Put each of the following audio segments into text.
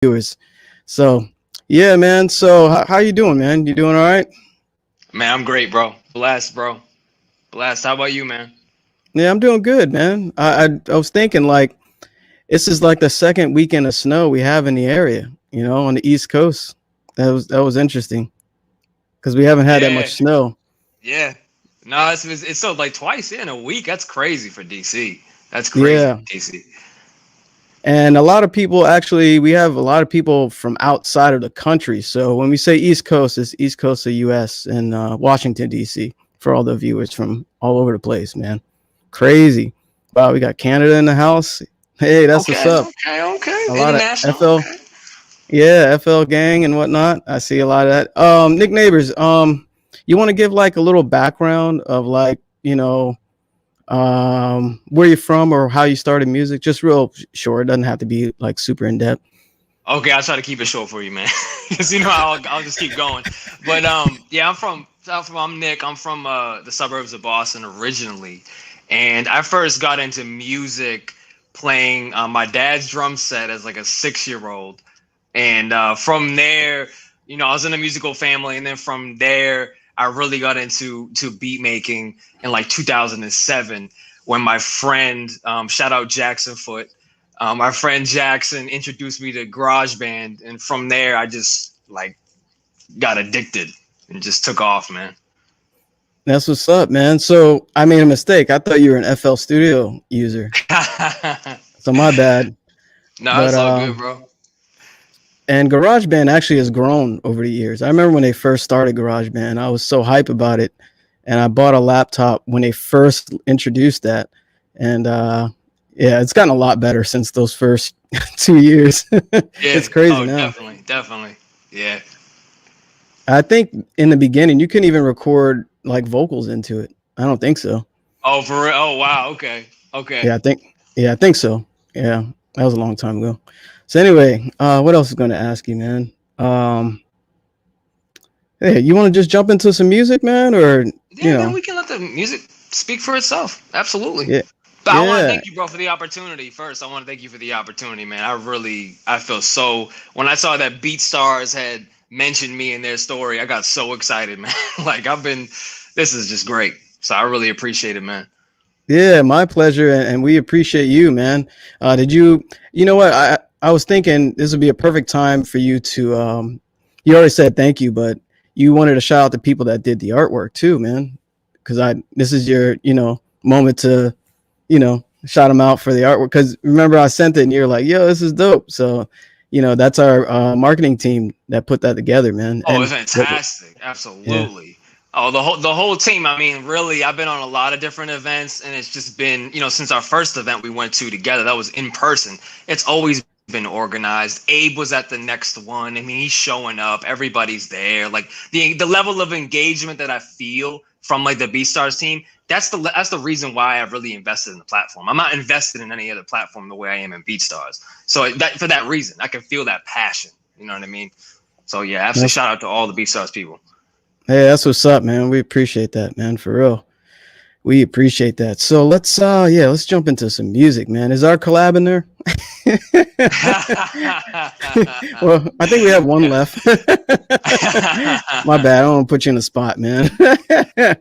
viewers. So, yeah, man. So, how you doing, man? You doing all right? Man, I'm great, bro. Blessed, bro. Blessed. How about you, man? Yeah, I'm doing good, man. I was thinking like this is like the second weekend of snow we have in the area. On the East Coast. That was interesting because we haven't had that Yeah, much snow. yeah. No, it's so like twice in a week. That's crazy for DC. That's crazy Yeah, for DC. and a lot of people actually we have a lot of people from outside of the country. So when we say East Coast, it's East Coast of U.S. and Washington D.C. for all the viewers from all over the place, man. Crazy. Wow, we got Canada in the house. Hey, that's what's Okay, up. okay, okay. A lot of International. FL, Okay. yeah, FL gang and whatnot. I see a lot of that. Nick Neighbors, you want to give like a little background of like, where you're from or how you started music? Just real short. It doesn't have to be like super in depth. Okay, I'll try to keep it short for you, man. Because I'll just keep going. But yeah, I'm Nick. I'm from the suburbs of Boston originally, and I first got into music playing my dad's drum set as like a 6 year old. And from there, I was in a musical family, and then from there, I really got into beat making in like 2007 when my friend, shout out Jackson Foot, my friend Jackson introduced me to GarageBand, and from there, I just like got addicted and just took off, man. That's what's up, man. So I made a mistake. I thought you were an FL Studio user. So my bad. No, But it's all good, bro. and GarageBand actually has grown over the years. I remember when they first started GarageBand, I was so hype about it, and I bought a laptop when they first introduced that, and yeah, it's gotten a lot better since those first 2 years. Yeah. It's crazy Oh, now. definitely, definitely. Yeah. I think in the beginning you couldn't even record like vocals into it. I don't think so. Oh, for real. Oh, wow. Okay. Okay. Yeah, I think so. Yeah, that was a long time ago. So anyway, what else is going to ask you, man? Hey, you want to just jump into some music, man, or you Yeah, man. know? We can let the music speak for itself. Absolutely. Yeah, But I want to yeah. thank you, bro, for the opportunity. First, I want to thank you for the opportunity, man. I feel so. When I saw that BeatStars had mentioned me in their story, I got so excited, man. Like this is just great. So I really appreciate it, man. Yeah, my pleasure, and we appreciate you, man. Did you? You know what? I was thinking this would be a perfect time for you to. You already said thank you, but you wanted to shout out the people that did the artwork too, man. Because this is your moment to shout them out for the artwork. Because remember, I sent it, and you're like, "Yo, this is dope." So, that's our marketing team that put that together, man. Oh, it's And fantastic. yeah, Absolutely. Oh, the whole team. I mean, really, I've been on a lot of different events, and it's just been, since our first event we went to together, that was in person. It's always been organized. Abe was at the next one. I mean, he's showing up. Everybody's there. Like the level of engagement that I feel from like the BeatStars team. That's the reason why I really invested in the platform. I'm not invested in any other platform the way I am in BeatStars. So that for that reason, I can feel that passion. You know what I mean? So yeah, absolutely. that's Shout out to all the BeatStars people. hey, that's what's up, man. We appreciate that, man, for real. We appreciate that. So let's jump into some music, man. Is our collab in there? Well, I think we have one left. My bad. I don't want to put you in the spot, man.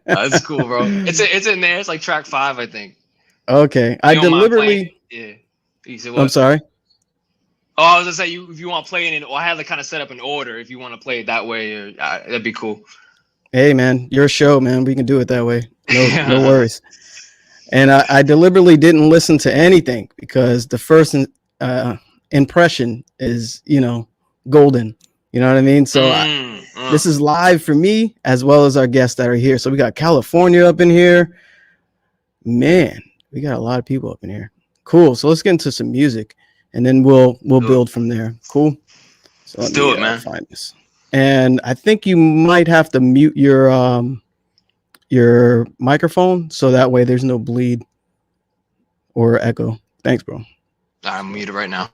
That's cool, bro. It's in there. It's like track 5, I think. Okay. If I you don't mind playing deliberately it, yeah. You said I'm what? sorry. Oh, I was gonna say you if you want to play it in, or I had to kind of set up an order if you want to play it that way, or that'd be cool. Hey man, your show, man. We can do it that way. No worries. And I deliberately didn't listen to anything because the first uh, impression is, golden. You know what I mean? So mm, this mm. is live for me as well as our guests that are here. So we got California up in here. Man, we got a lot of people up in here. Cool. So let's get into some music and then we'll Do it. build from there. Cool. So Let's let do me it, man. find this. And I think you might have to mute your microphone so that way there's no bleed or echo. Thanks, bro. I'm muted right now.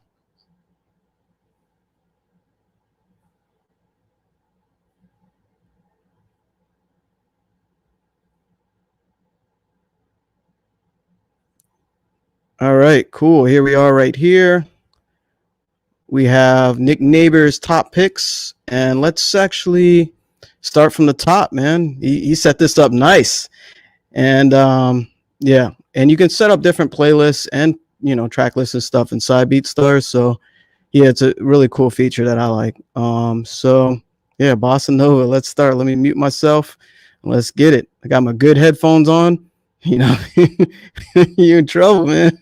All right, cool. Here we are right here. We have Nick Neighbours top picks, and let's actually start from the top, man. He set this up nice, and yeah, and you can set up different playlists and track lists and stuff inside BeatStars. So yeah, it's a really cool feature that I like. So yeah, Bossa Nova. Let's start. Let me mute myself. Let's get it. I got my good headphones on. You know, you're in trouble, man.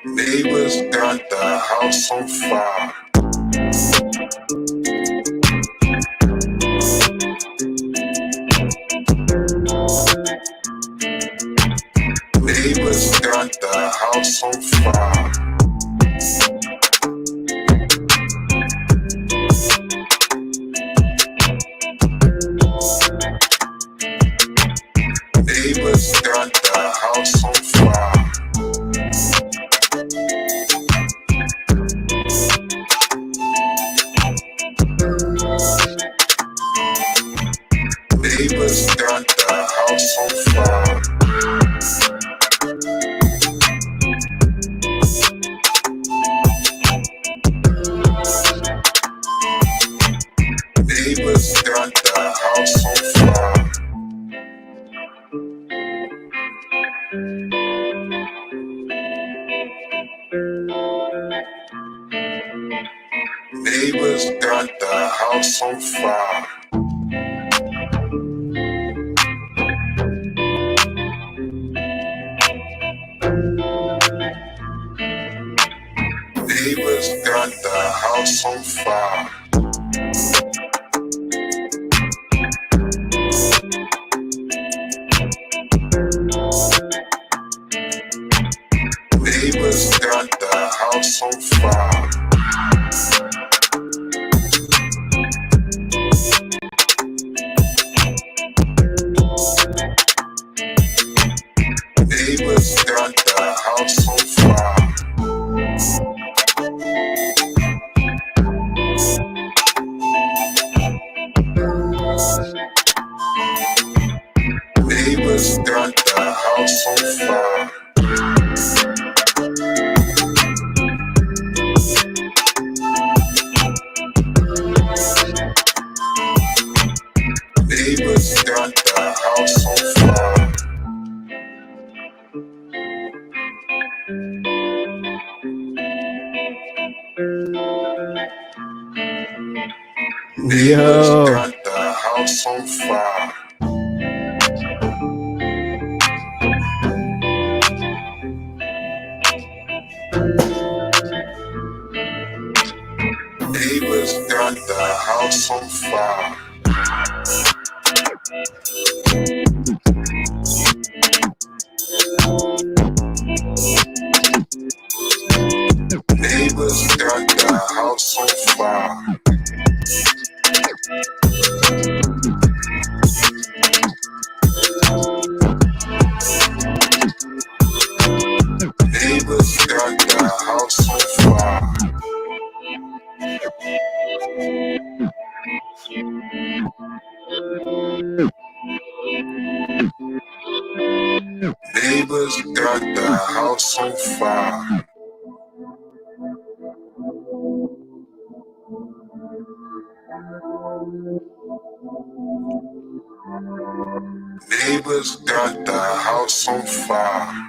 Neighbors got the house on fire. Neighbors got the house on fire. Neighbors got the house on fire. Neighbors got the house on fire. Neighbors got the house on fire. Neighbors got the house on fire. Neighbors got the house on fire. Neighbors got the house on fire. Neighbors got the house on fire. Neighbors got the house on fire. Neighbors got the house on fire. Neighbors got the house on fire. Neighbors got the house on fire. Neighbors got the house on fire. Neighbors got the house on fire. Neighbors got the house on fire. Neighbors got the house on fire.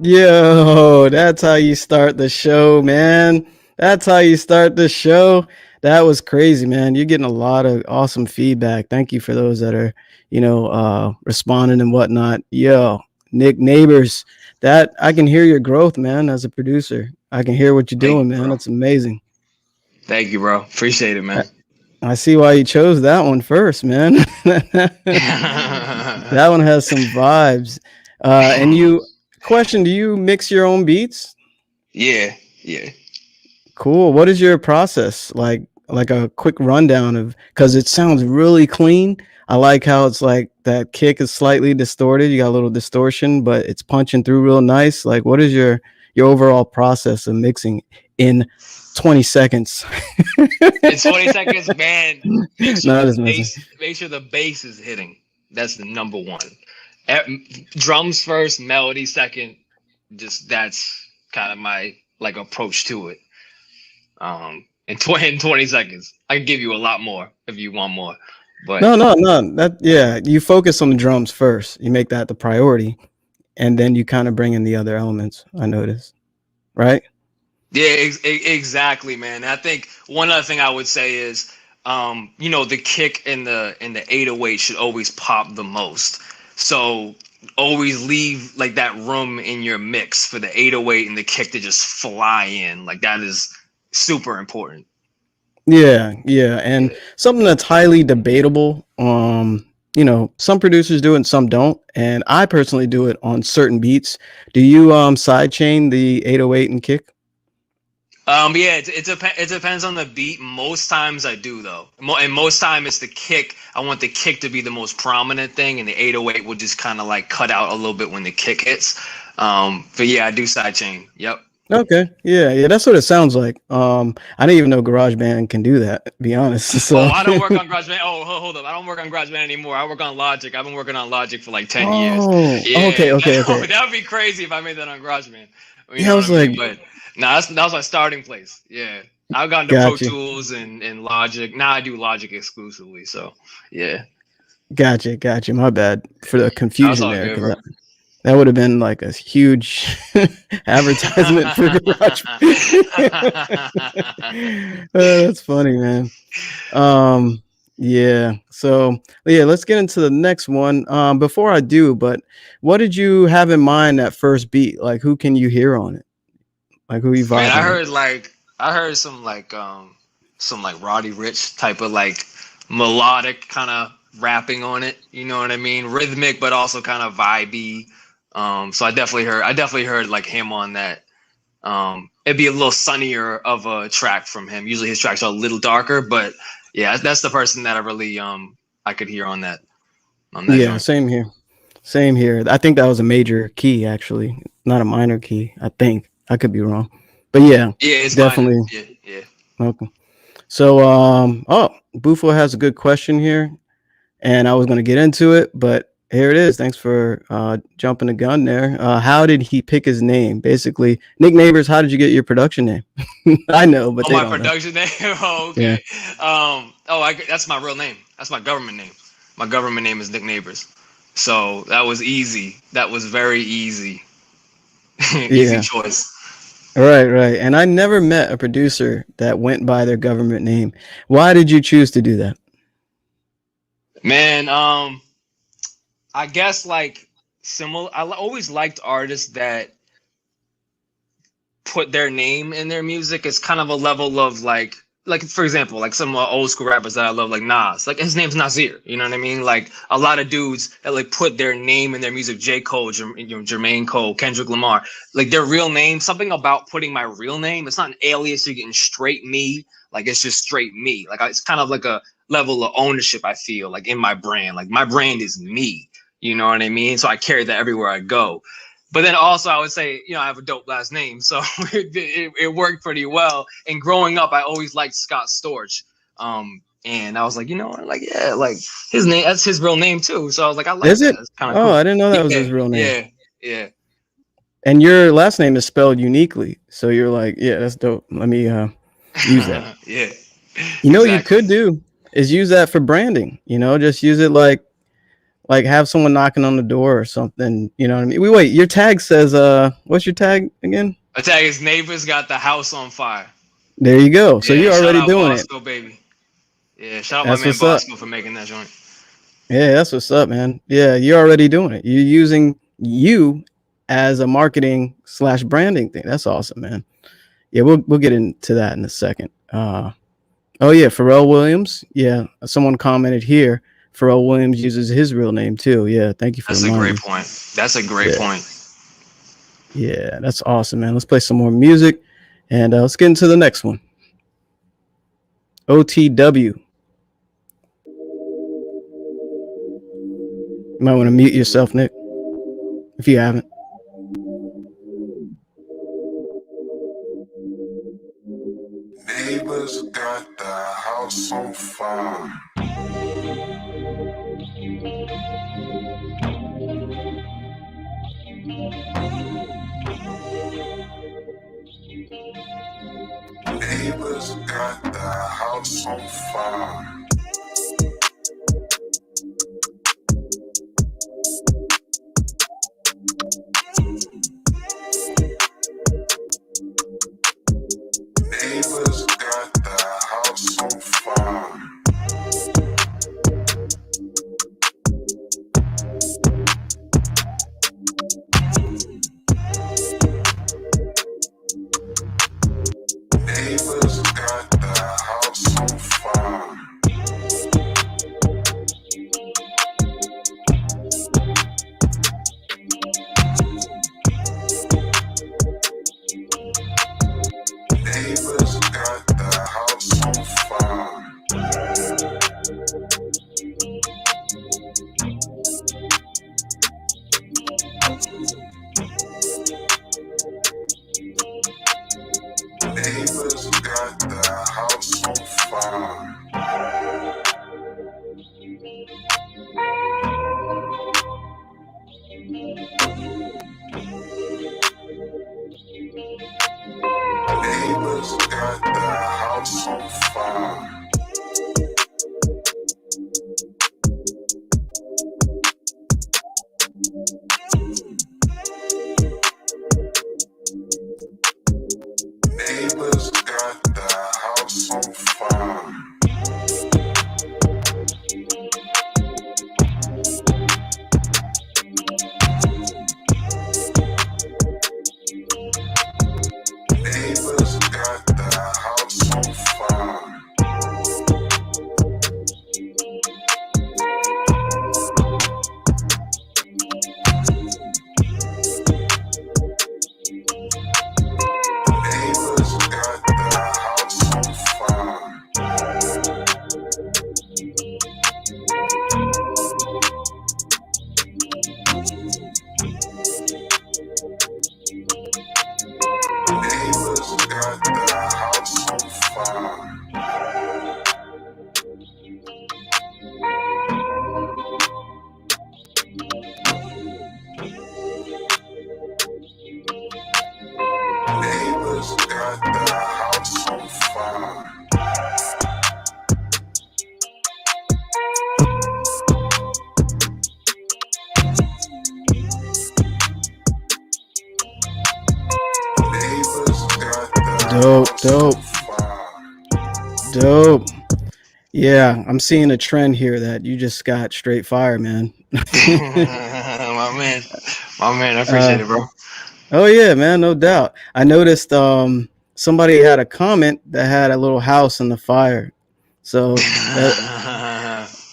Yo, that's how you start the show, man. That's how you start the show. That was crazy, man. You're getting a lot of awesome feedback. Thank you for those that are, responding and whatnot. Yo, Nick Neighbours, that I can hear your growth, man, as a producer. I can hear what you're doing, man. That's amazing. Thank you, bro. Appreciate it, man. I see why you chose that one first, man. That one has some vibes. And you, question, do you mix your own beats? Yeah. Cool. What is your process? Like a quick rundown of, because it sounds really clean. I like how it's like that kick is slightly distorted. You got a little distortion, but it's punching through real nice. Like, what is your your overall process of mixing in 20 seconds. In 20 seconds, man. Make sure No, the just messing. make sure the bass is hitting. That's the number one. Drums first, melody second. Just that's kind of my like approach to it. In 20 seconds, I can give you a lot more if you want more. But No. That yeah, you focus on the drums first. You make that the priority, and then you kind of bring in the other elements. I noticed, right? yeah, exactly, man. I think one other thing I would say is, the kick in the 808 should always pop the most. So always leave like that room in your mix for the 808 and the kick to just fly in. Like that is super important. Yeah, and something that's highly debatable. Some producers do it and some don't, and I personally do it on certain beats. Do you sidechain the 808 and kick? Yeah, it depends on the beat. Most times I do though, and most time it's the kick. I want the kick to be the most prominent thing, and the 808 will just kind of like cut out a little bit when the kick hits. But yeah, I do sidechain. Yep. Okay, yeah, that's what it sounds like. I didn't even know GarageBand can do that, to be honest. So Oh, I don't work on GarageBand. Oh, hold up, I don't work on GarageBand anymore. I work on Logic. I've been working on Logic for like 10 years. Oh, Yeah, okay. that would be crazy if I made that on GarageBand. You Yeah, know I what was I mean? like, But nah, that was my starting place. Yeah, I've gotten to Pro gotcha, Tools and Logic. Now I do Logic exclusively. So yeah, gotcha. My bad for the that's confusion all there, good, because bro. that would have been like a huge advertisement for Garage. That's funny, man. Yeah. So yeah, let's get into the next one. Before I do, but what did you have in mind that first beat? Like, who can you hear on it? Like, who you Man, vibing with? I heard some like Roddy Rich type of like melodic kind of rapping on it. You know what I mean? Rhythmic, but also kind of vibey. So I definitely heard like him on that. It'd be a little sunnier of a track from him. Usually his tracks are a little darker, but yeah, that's the person that I really I could hear on that Yeah, joint. same here. Same here. I think that was a major key, actually, not a minor key. I think I could be wrong, but yeah, Yeah, it's mine. definitely. Yeah. Okay. So, Bufo has a good question here, and I was going to get into it, but here it is. Thanks for jumping the gun there. How did he pick his name? Basically, Nick Neighbours, how did you get your production name? I know, but Oh, they my don't know. production name. Oh, Yeah. okay. That's my real name. That's my government name. My government name is Nick Neighbours. So that was easy. That was very easy. Easy Yeah. choice. Right. And I never met a producer that went by their government name. Why did you choose to do that? Man, I guess like similar. Always liked artists that put their name in their music. It's kind of a level of like for example, like some old school rappers that I love, like Nas. Like his name's Nasir. You know what I mean? Like a lot of dudes that like put their name in their music. J. Cole, Jermaine Cole, Kendrick Lamar. Like their real name. Something about putting my real name. It's not an alias. You're getting straight me. Like it's just straight me. Like it's kind of like a level of ownership. I feel like in my brand. Like my brand is me. You know what I mean? So I carry that everywhere I go. But then also I would say, I have a dope last name, so it worked pretty well. And growing up, I always liked Scott Storch, and I was like, you know what, like yeah, like his name, that's his real name too. So I was like, I like Is that. it? It's kind of Oh, cool. I didn't know that was Yeah, his real name. yeah. And your last name is spelled uniquely. So you're like, yeah, that's dope. Let me use that. Yeah, You know what you exactly. could do is use that for branding. Just use it like have someone knocking on the door or something. You know what I mean? Wait, your tag says what's your tag again? I tell you, his neighbors got the house on fire. There you go. So Yeah, you're shout already out doing it. Bosco, baby. Yeah, shout out my That's man what's up. Bosco for making that joint. Yeah, that's what's up, man. Yeah, you're already doing it. You're using you as a marketing / branding thing. That's awesome, man. Yeah, we'll get into that in a second. Oh yeah, Pharrell Williams. Yeah, someone commented here. Pharrell Williams uses his real name too. Yeah, thank you for That's a great reminding. point. That's a great Yeah, point. yeah, that's awesome, man. Let's play some more music, and let's get into the next one. OTW. You might want to mute yourself, Nick, if you haven't. Neighbors got the house on fire. Neighbors got the house on fire. Neighbors got the house on fire. Neighbors got the house on fire. Neighbors got the house on fire. Neighbors got the house on fire. Neighbors got the house on fire. Neighbors got the house on fire. Neighbors got the house on fire. Neighbors got the house on fire. Neighbors got the house on fire. Neighbors got the house on fire. Neighbors got the Dope, house dope. on fire. Dope. Yeah, I'm seeing a trend here that you just got straight fire, man. My man, I appreciate it, bro. Oh yeah, man, no doubt. I noticed somebody had a comment that had a little house in the fire. So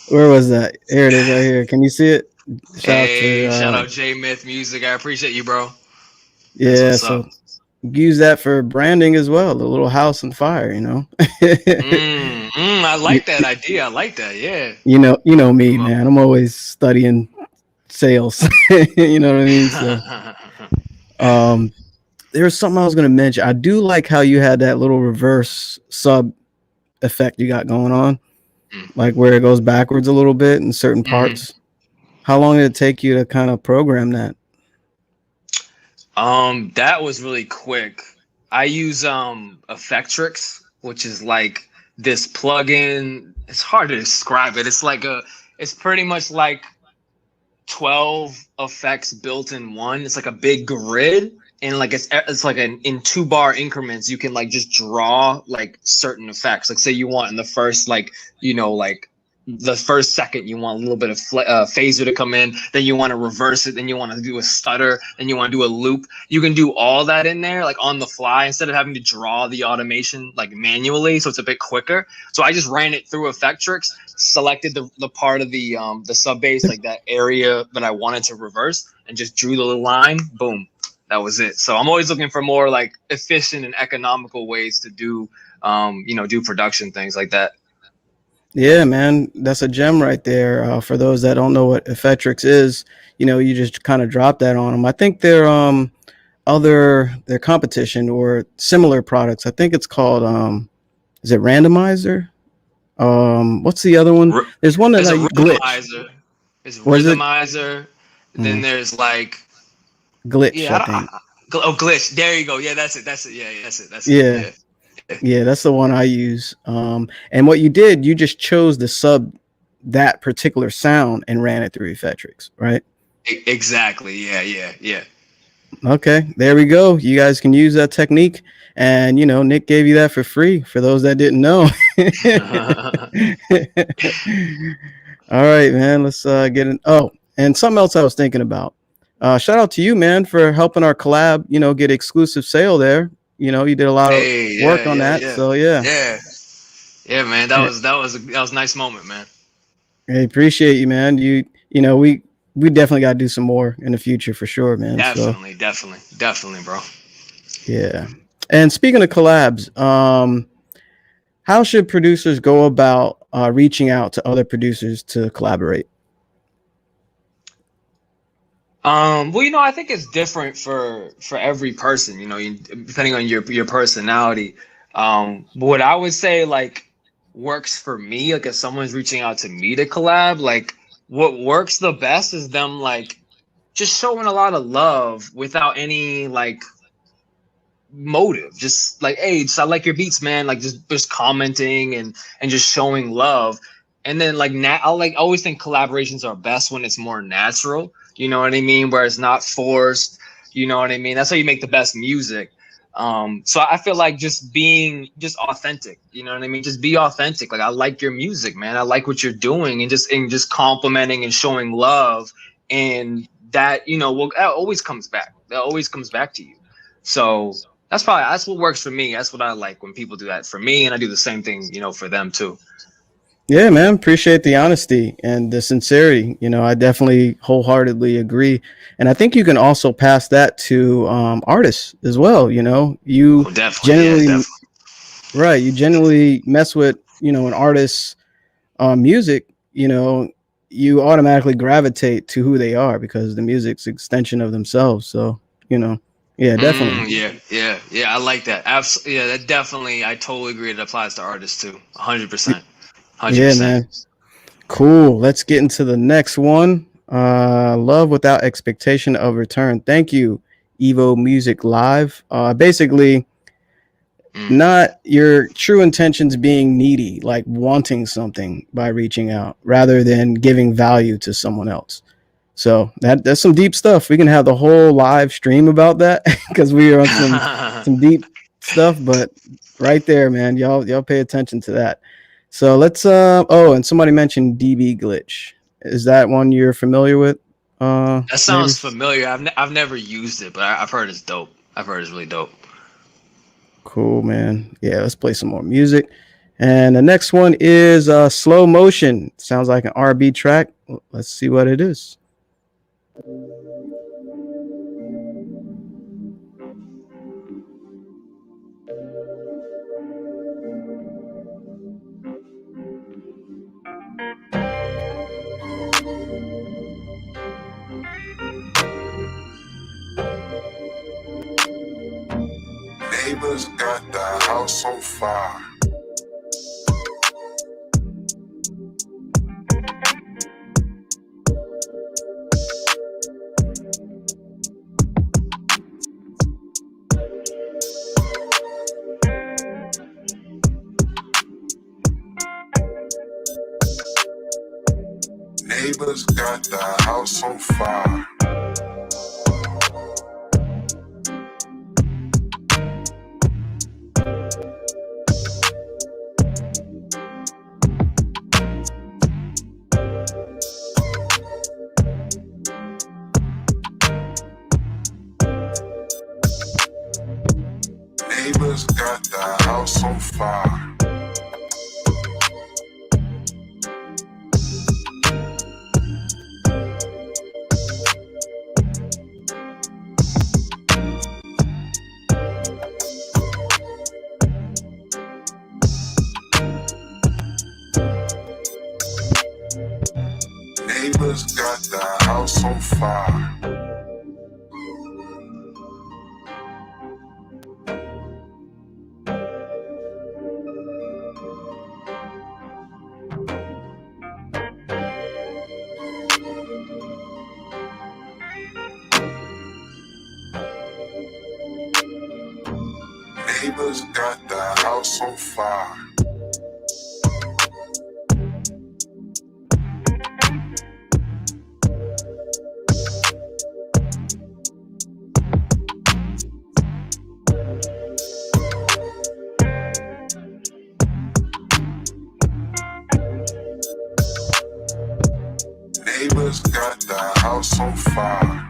where was that? Here it is right here. Can you see it? Hey, shout out J Myth Music. I appreciate you, bro. Yeah, That's what's so up. use that for branding as well. The little house on fire, you know. I like that idea. I like that. Yeah. You know me, man. I'm always studying sales. You know what I mean? So there's something I was gonna mention. I do like how you had that little reverse sub effect you got going on, like where it goes backwards a little bit in certain parts. How long did it take you to kind of program that? That was really quick. I use Effectrix, which is like this plugin. It's hard to describe it. It's pretty much like 12 effects built in one. It's like a big grid, and like it's like in 2-bar increments. You can like just draw like certain effects. Like say you want in the first like the first second you want a little bit of phaser to come in, then you want to reverse it, then you want to do a stutter, then you want to do a loop. You can do all that in there like on the fly instead of having to draw the automation like manually, so it's a bit quicker. So I just ran it through Effectrix, selected the part of the sub bass, like that area that I wanted to reverse, and just drew the little line. Boom, that was it. So I'm always looking for more like efficient and economical ways to do do production things like that. Yeah, man, that's a gem right there. For those that don't know what Effectrix is, you just kind of drop that on them. I think their competition or similar products. I think it's called is it randomizer? What's the other one? There's one that There's I a glitch. rhythmizer. There's What is it? rhythmizer. Then there's like Glitch, yeah, I think. glitch. There you go. Yeah, that's it. That's it. Yeah, that's it. That's it. Yeah. Yeah. Yeah, that's the one I use. And what you did, you just chose the sub that particular sound and ran it through Effectrix, right? Exactly. Yeah. Okay, there we go. You guys can use that technique. And, Nick gave you that for free for those that didn't know. All right, man, let's get in. Oh, and something else I was thinking about. Shout out to you, man, for helping our collab, get exclusive sale there. You did a lot of work on that. So, yeah. Yeah, man, that was a nice moment, man. I appreciate you, man. We definitely got to do some more in the future for sure, man. Definitely, bro. Yeah. And speaking of collabs, how should producers go about reaching out to other producers to collaborate? Well, I think it's different for every person, depending on your personality. But what I would say, like, works for me, like if someone's reaching out to me to collab, like what works the best is them like just showing a lot of love without any like motive, just like, hey, just, I like your beats, man, like just commenting and just showing love. And then like I always think collaborations are best when it's more natural, you know what I mean, where it's not forced, you know what I mean. That's how you make the best music. So I feel like just being just authentic, you know what I mean, just be authentic. Like, I like your music, man, I like what you're doing, and just complimenting and showing love, and that that always comes back, to you. So that's what works for me. That's what I like when people do that for me, and I do the same thing, for them too. Yeah, man, appreciate the honesty and the sincerity. I definitely wholeheartedly agree. And I think you can also pass that to artists as well. You Definitely. Right, you generally mess with, an artist's music, you automatically gravitate to who they are because the music's extension of themselves. So, yeah, definitely. Yeah. I like that. Absolutely. Yeah, that definitely. I totally agree. It applies to artists too. 100%. 100%. Yeah, man. Cool. Let's get into the next one. Love without expectation of return. Thank you, Evo Music Live. Basically, not your true intentions being needy, like wanting something by reaching out rather than giving value to someone else. So that's some deep stuff. We can have the whole live stream about that because we are on some deep stuff. But right there, man, y'all pay attention to that. So let's and somebody mentioned DB glitch. Is that one you're familiar with? That sounds familiar. I've never used it, but I've heard it's dope. I've heard it's really dope. Cool, man. Yeah, let's play some more music. And the next one is Slow Motion. Sounds like an R&B track. Let's see what it is. Neighbors got the house on fire. Neighbors got the house on fire. Neighbors got the house on fire. Neighbors got the house on fire. Neighbors got the house on fire. Neighbors got the house on fire.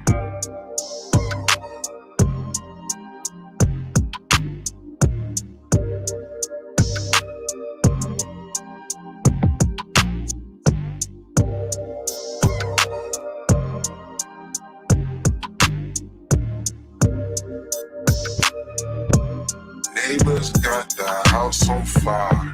Neighbors got the house on fire.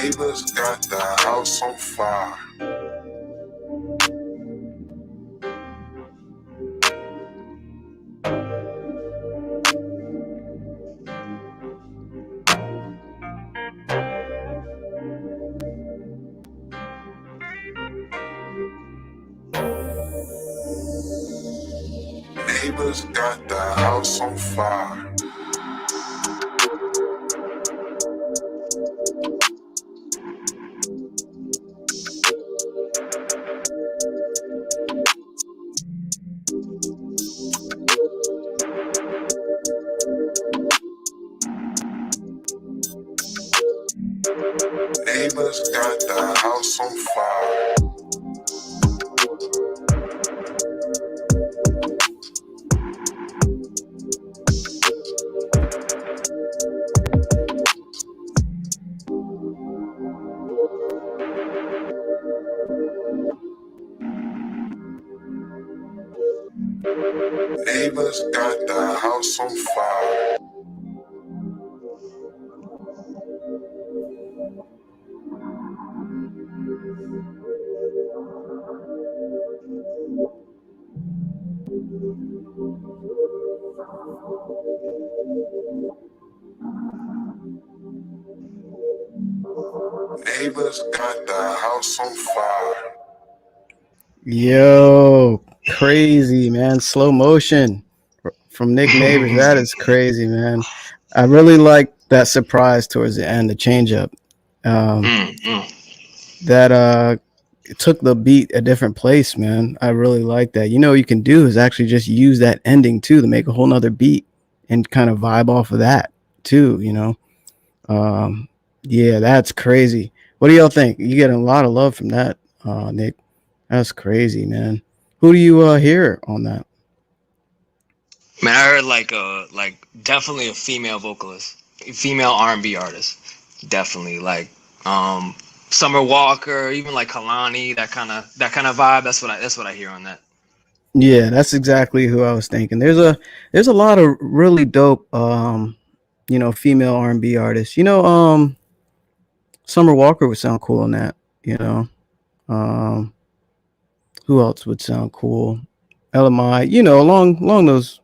Neighbors got the house on fire. Neighbors got the house on fire. Neighbors got the house on fire. Neighbors got the house on fire. Neighbors got the house on fire. Yo, crazy, man. Slow motion from Nick Neighbours. That is crazy, man. I really like that surprise towards the end, the change up. That it took the beat a different place, man. I really like that. You know what you can do is actually just use that ending too to make a whole nother beat and kind of vibe off of that too, you know. Yeah, that's crazy. What do y'all think? You get a lot of love from that, Nick. That's crazy, man. Who do you hear on that? Man, I heard like definitely a female vocalist, a female R&B artist, definitely like Summer Walker, even like Kalani, that kind of vibe. That's what I hear on that. Yeah, that's exactly who I was thinking. There's a lot of really dope you know, female R&B artists. You know, Summer Walker would sound cool on that, you know. Who else would sound cool? LMI, you know, along those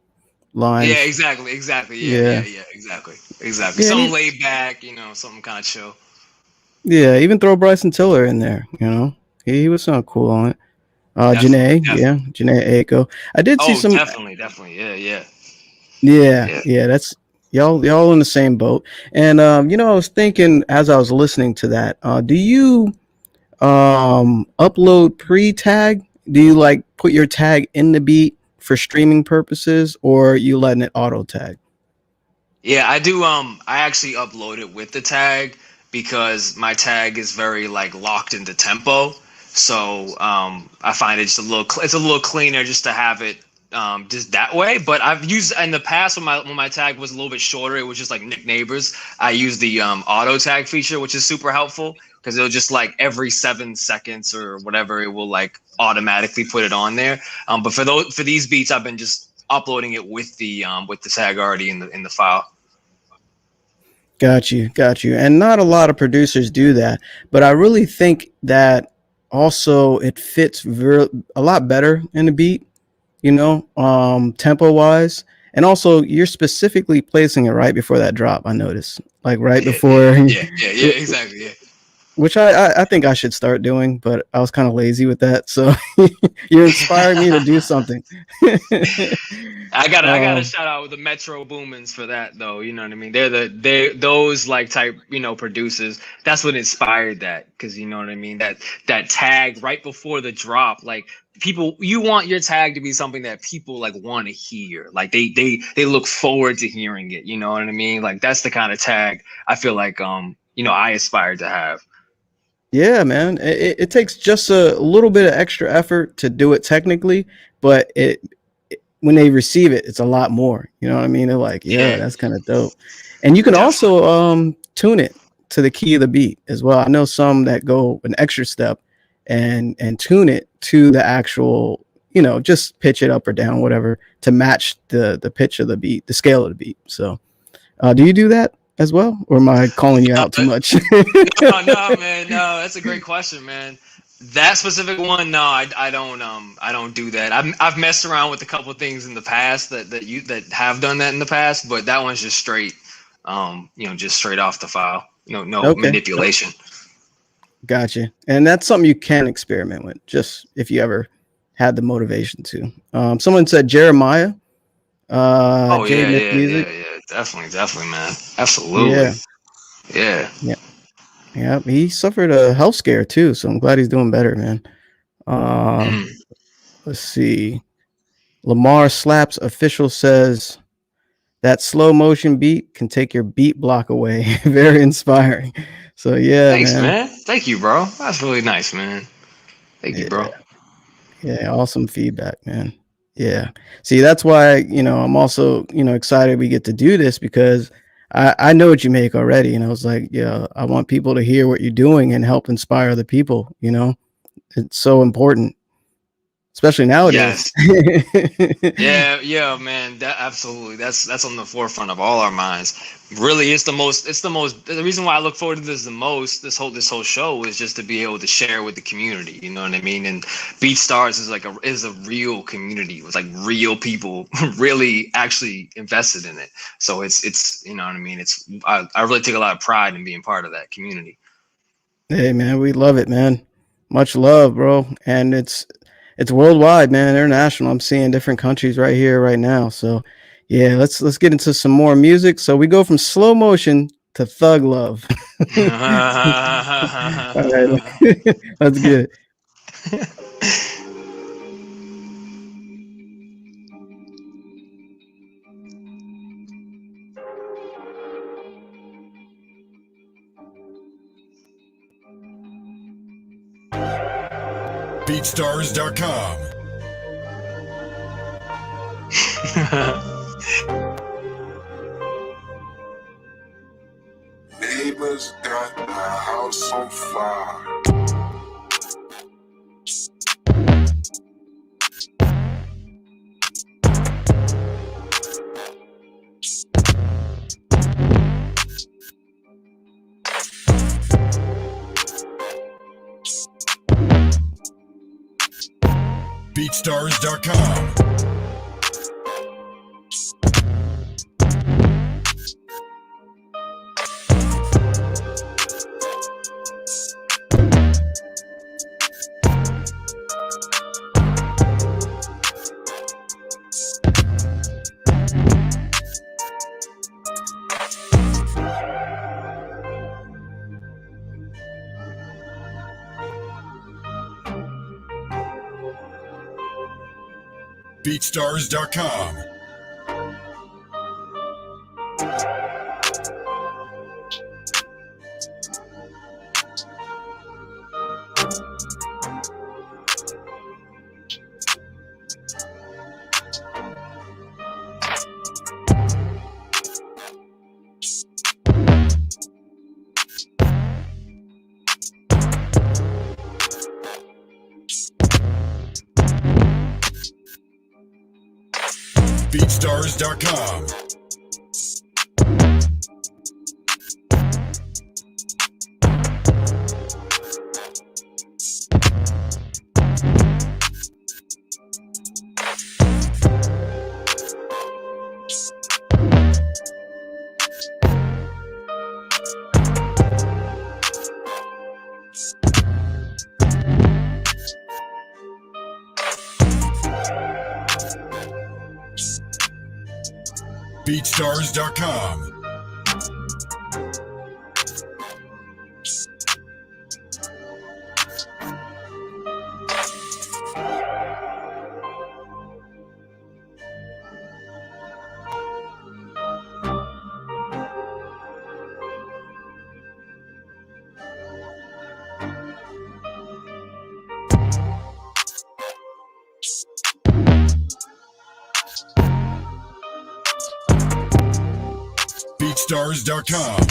lines. Yeah, exactly. Yeah, exactly. Yeah, Something laid back, you know, something kind of chill. yeah, even throw Bryson Tiller in there, you know. He would sound cool on it. Janae, yeah, Janae Aiko. I did see some. Definitely, yeah. Yeah. That's y'all in the same boat. And you know, I was thinking as I was listening to that, do you upload pre-tag? Do you like put your tag in the beat for streaming purposes, or you letting it auto tag? Yeah, I do. I actually upload it with the tag because my tag is very like locked into tempo. So I find it's a little cleaner just to have it just that way. But I've used in the past when my tag was a little bit shorter, it was just like Nick Neighbours. I used the auto tag feature, which is super helpful because it'll just like every 7 seconds or whatever, it will like automatically put it on there. But for these beats, I've been just uploading it with the tag already in the file. Got you. And not a lot of producers do that, but I really think that also it fits a lot better in the beat tempo wise. And also, you're specifically placing it right before that drop. I noticed, like right before, Yeah, exactly. Yeah. which I think I should start doing, but I was kind of lazy with that. So you're inspiring me to do something. I gotta shout out the Metro Boomins for that though. You know what I mean? They're those like type producers. That's what inspired that, because you know what I mean. That tag right before the drop, like people, you want your tag to be something that people like want to hear. Like they look forward to hearing it. You know what I mean? Like that's the kind of tag I feel like I aspire to have. Yeah, man. It takes just a little bit of extra effort to do it technically, but when they receive it, it's a lot more. You know what I mean? They're like, yeah, that's kind of dope. And you can Definitely. also tune it to the key of the beat as well. I know some that go an extra step and tune it to the actual, just pitch it up or down, whatever, to match the pitch of the beat, the scale of the beat. So do you do that as well, or am I calling you out too much? No, man. No, that's a great question, man. That specific one, no, I don't do that. I've messed around with a couple of things in the past that have done that in the past, but that one's just straight, just straight off the file. No Okay, manipulation. gotcha. And that's something you can experiment with, just if you ever had the motivation to. Someone said Jeremiah, Oh J yeah, Nick yeah, Music. yeah, yeah. Definitely, man. Absolutely. Yeah, Yeah. yeah, yeah. He suffered a health scare too, so I'm glad he's doing better, man. Uh, Mhm. let's see. Lamar Slaps official says that slow motion beat can take your beat block away. Very inspiring. So yeah, Thanks, man. man. Thank you, bro. That's really nice, man. Thank you, Yeah, bro. yeah. Awesome feedback, man. Yeah. See, that's why, I'm also, excited we get to do this, because I know what you make already. And I was like, yeah, I want people to hear what you're doing and help inspire other people. It's so important, especially nowadays. Yes. Yeah, man. That absolutely. That's on the forefront of all our minds. Really, the reason why I look forward to this the most, this whole show, is just to be able to share with the community. You know what I mean? And BeatStars is a real community with like real people really actually invested in it. So it's you know what I mean? I really take a lot of pride in being part of that community. Hey, man, we love it, man. Much love, bro. And it's worldwide, man, international. I'm seeing different countries right here, right now. So yeah, let's get into some more music. So we go from slow motion to thug love. All right, let's get it. BeatStars.com. Neighbors got the house on fire. BeatStars.com. BeatStars.com. BeatStars.com. BeatStars.com. BeatStars.com.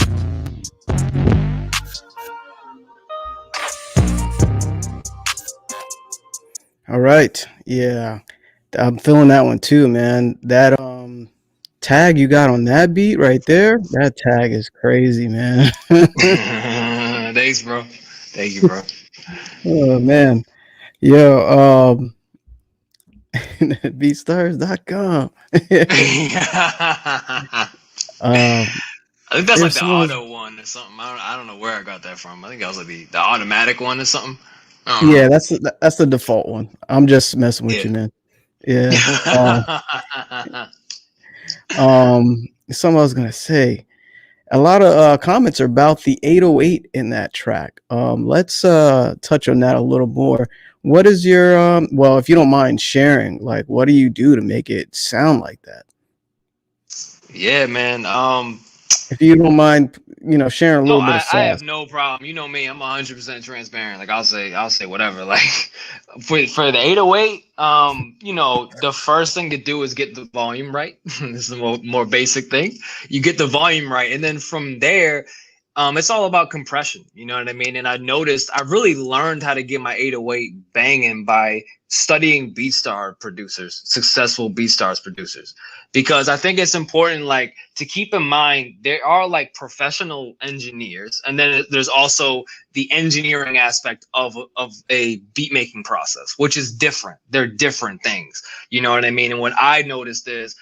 All right. Yeah. I'm feeling that one too, man. That tag you got on that beat right there, that tag is crazy, man. Thanks, bro. Thank you, bro. Oh man. Yo, BeatStars.com. I think that's like There's the someone. auto one or something. I don't know where I got that from. I think that was like the automatic one or something. I don't know. Yeah, that's the default one. I'm just messing with Yeah. you, man. Yeah. Something I was gonna say. A lot of comments are about the 808 in that track. Let's touch on that a little more. What is your well, if you don't mind sharing, like what do you do to make it sound like that? Yeah, man. If you don't mind, sharing a No, little bit of I have sauce. no problem. You know me, I'm 100% transparent. Like I'll say whatever. Like for the 808, the first thing to do is get the volume right. This is the more basic thing. You get the volume right, and then from there, it's all about compression. You know what I mean? And I noticed I really learned how to get my 808 banging by studying BeatStar producers, successful BeatStars producers, because I think it's important, like, to keep in mind there are like professional engineers, and then there's also the engineering aspect of a beat making process, which is different. They're different things. You know what I mean? And what I noticed is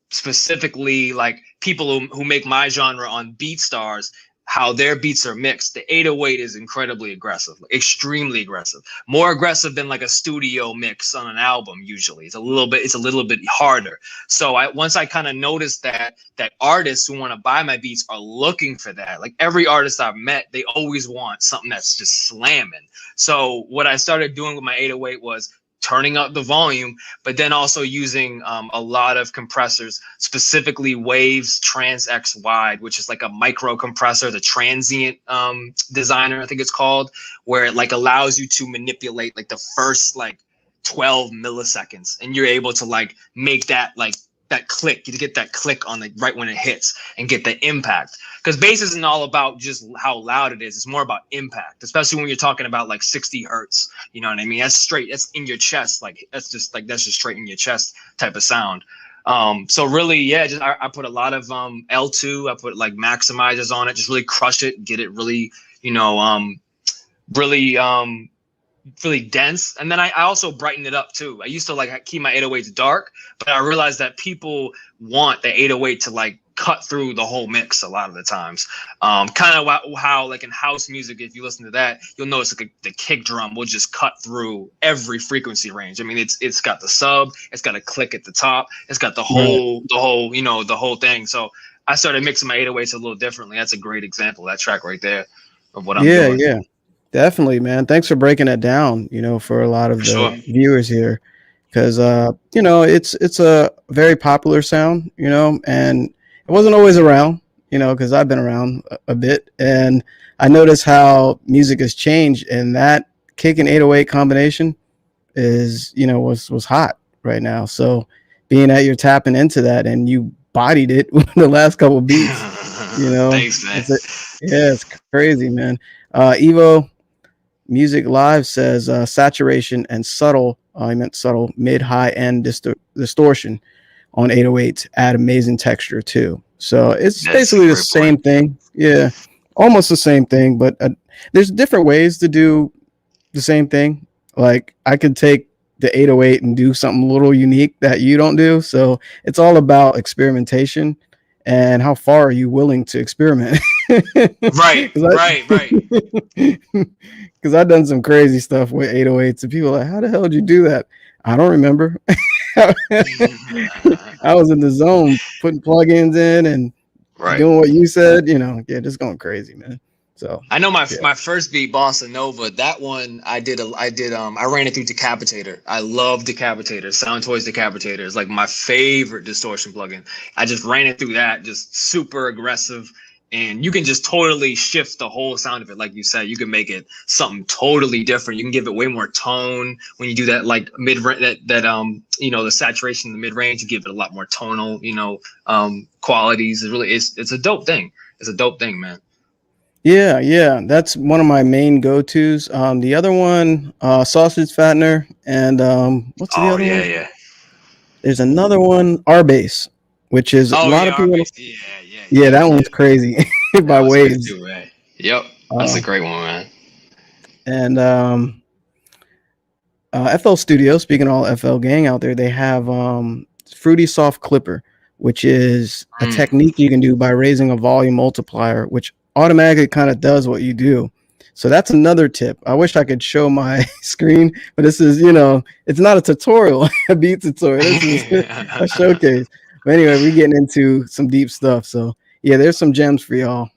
specifically like people who make my genre on BeatStars, how their beats are mixed. The 808 is incredibly aggressive, extremely aggressive, more aggressive than like a studio mix on an album. Usually it's a little bit harder. So once I kind of noticed that artists who want to buy my beats are looking for that. Like every artist I've met, they always want something that's just slamming. So what I started doing with my 808 was turning up the volume, but then also using a lot of compressors, specifically Waves Trans X Wide, which is like a micro compressor, the transient designer, I think it's called, where it like allows you to manipulate like the first like 12 milliseconds, and you're able to like make that like that click, you get that click on the right when it hits and get the impact. Because bass isn't all about just how loud it is, it's more about impact, especially when you're talking about like 60 hertz. You know what I mean? That's straight, that's in your chest, like that's just straight in your chest type of sound. So really, yeah, just I put a lot of L2, I put like maximizers on it, just really crush it, get it really, really really dense. And then I also brighten it up too. I used to like keep my 808s dark, but I realized that people want the 808 to like cut through the whole mix a lot of the times. Kind of how like in house music, if you listen to that, you'll notice like the kick drum will just cut through every frequency range. I mean, it's got the sub, it's got a click at the top, it's got the whole thing. So I started mixing my 808s a little differently. That's a great example, that track right there, of what I'm doing. Yeah. Definitely, man. Thanks for breaking it down, for a lot of For the sure. viewers here. Because it's a very popular sound, and it wasn't always around, because I've been around a bit, and I noticed how music has changed, and that kick and 808 combination is, was hot right now. So being that you're tapping into that and you bodied it with the last couple of beats, Thanks, man. it's crazy, man. Evo Music Live says saturation and subtle, I meant subtle, mid, high end distortion on 808s add amazing texture too. So it's That's basically a the great same point. thing. Yeah, almost the same thing, but there's different ways to do the same thing. Like I could take the 808 and do something a little unique that you don't do. So it's all about experimentation and how far are you willing to experiment. Right. Because I've done some crazy stuff with 808s and people are like, how the hell did you do that? I don't remember. I was in the zone, putting plugins in and Right. doing what you said. Yeah, just going crazy, man. So I know my yeah. my first beat, Bossa Nova. That one I ran it through Decapitator. I love Decapitator. Sound Toys Decapitator is like my favorite distortion plugin. I just ran it through that, just super aggressive, and you can just totally shift the whole sound of it. Like you said, you can make it something totally different. You can give it way more tone when you do that, like mid the saturation in the mid range. You give it a lot more tonal, qualities. It's a dope thing. It's a dope thing, man. Yeah, that's one of my main go-tos. The other one, sausage fattener, and what's the Oh other yeah, one? yeah. There's another one, R-Bass, which is a Oh lot yeah, of our people. base. Yeah, yeah, Yeah, yeah, that yeah. one's crazy That by was crazy Waves. too, right? Yep, that's Uh, a great one, man. and FL Studio, speaking of all FL gang out there, they have Fruity Soft Clipper, which is a Mm. technique you can do by raising a volume multiplier, which automatically kind of does what you do. So that's another tip. I wish I could show my screen, but this is, it's not a tutorial, a beat tutorial. This is a showcase. But anyway, we're getting into some deep stuff. So yeah, there's some gems for y'all.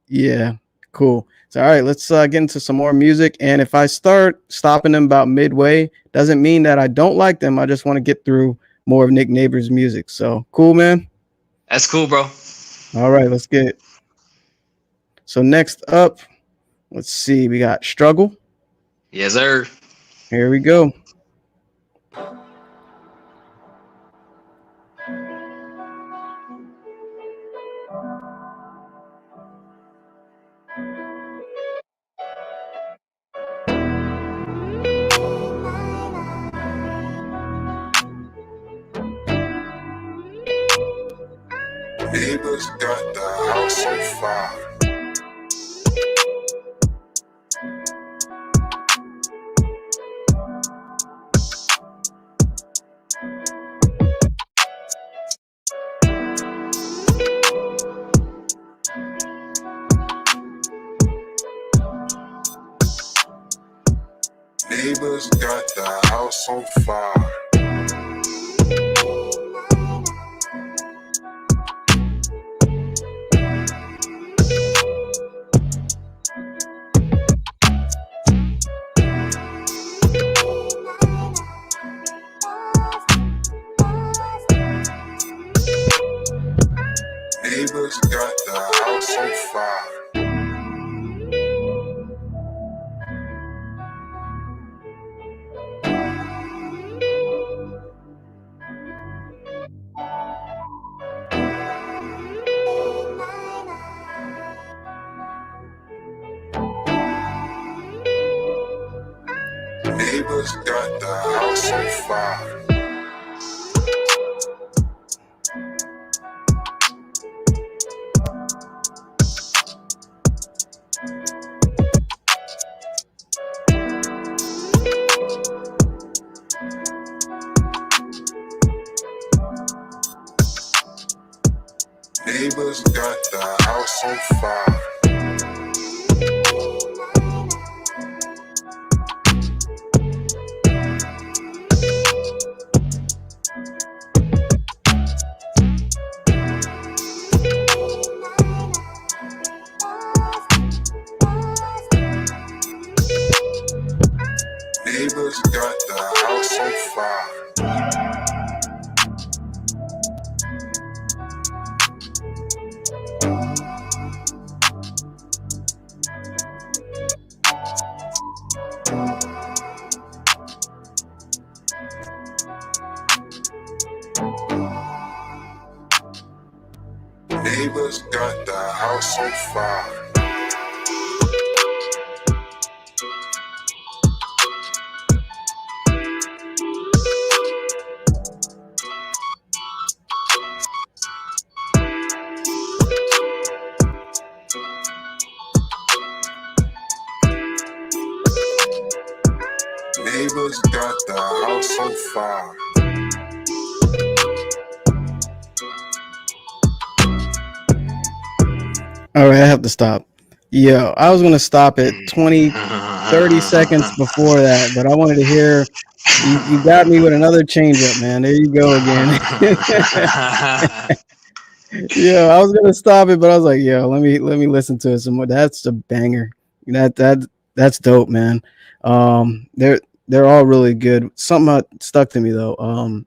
Yeah, cool. So all right, let's get into some more music. And if I start stopping them about midway, doesn't mean that I don't like them. I just want to get through more of Nick Neighbours' music. So cool, man. That's cool, bro. All right, let's get it. So next up, let's see. We got Struggle. Yes, sir. Here we go. Neighbors got the house on fire. Neighbors got the house on fire. Neighbors got the house on fire. Neighbors got the house on fire. Neighbors got the house on fire. Neighbors got the house on fire. Neighbors got the house on fire. Neighbors got the house on fire. All right, I have to stop. Yo, I was going to stop at 20, 30 seconds before that, but I wanted to hear You got me with another changeup, man. There you go again. Yeah, I was gonna stop it, but I was like, yo, let me listen to it some more. That's a banger. That's dope, man. They're all really good. Something that stuck to me though.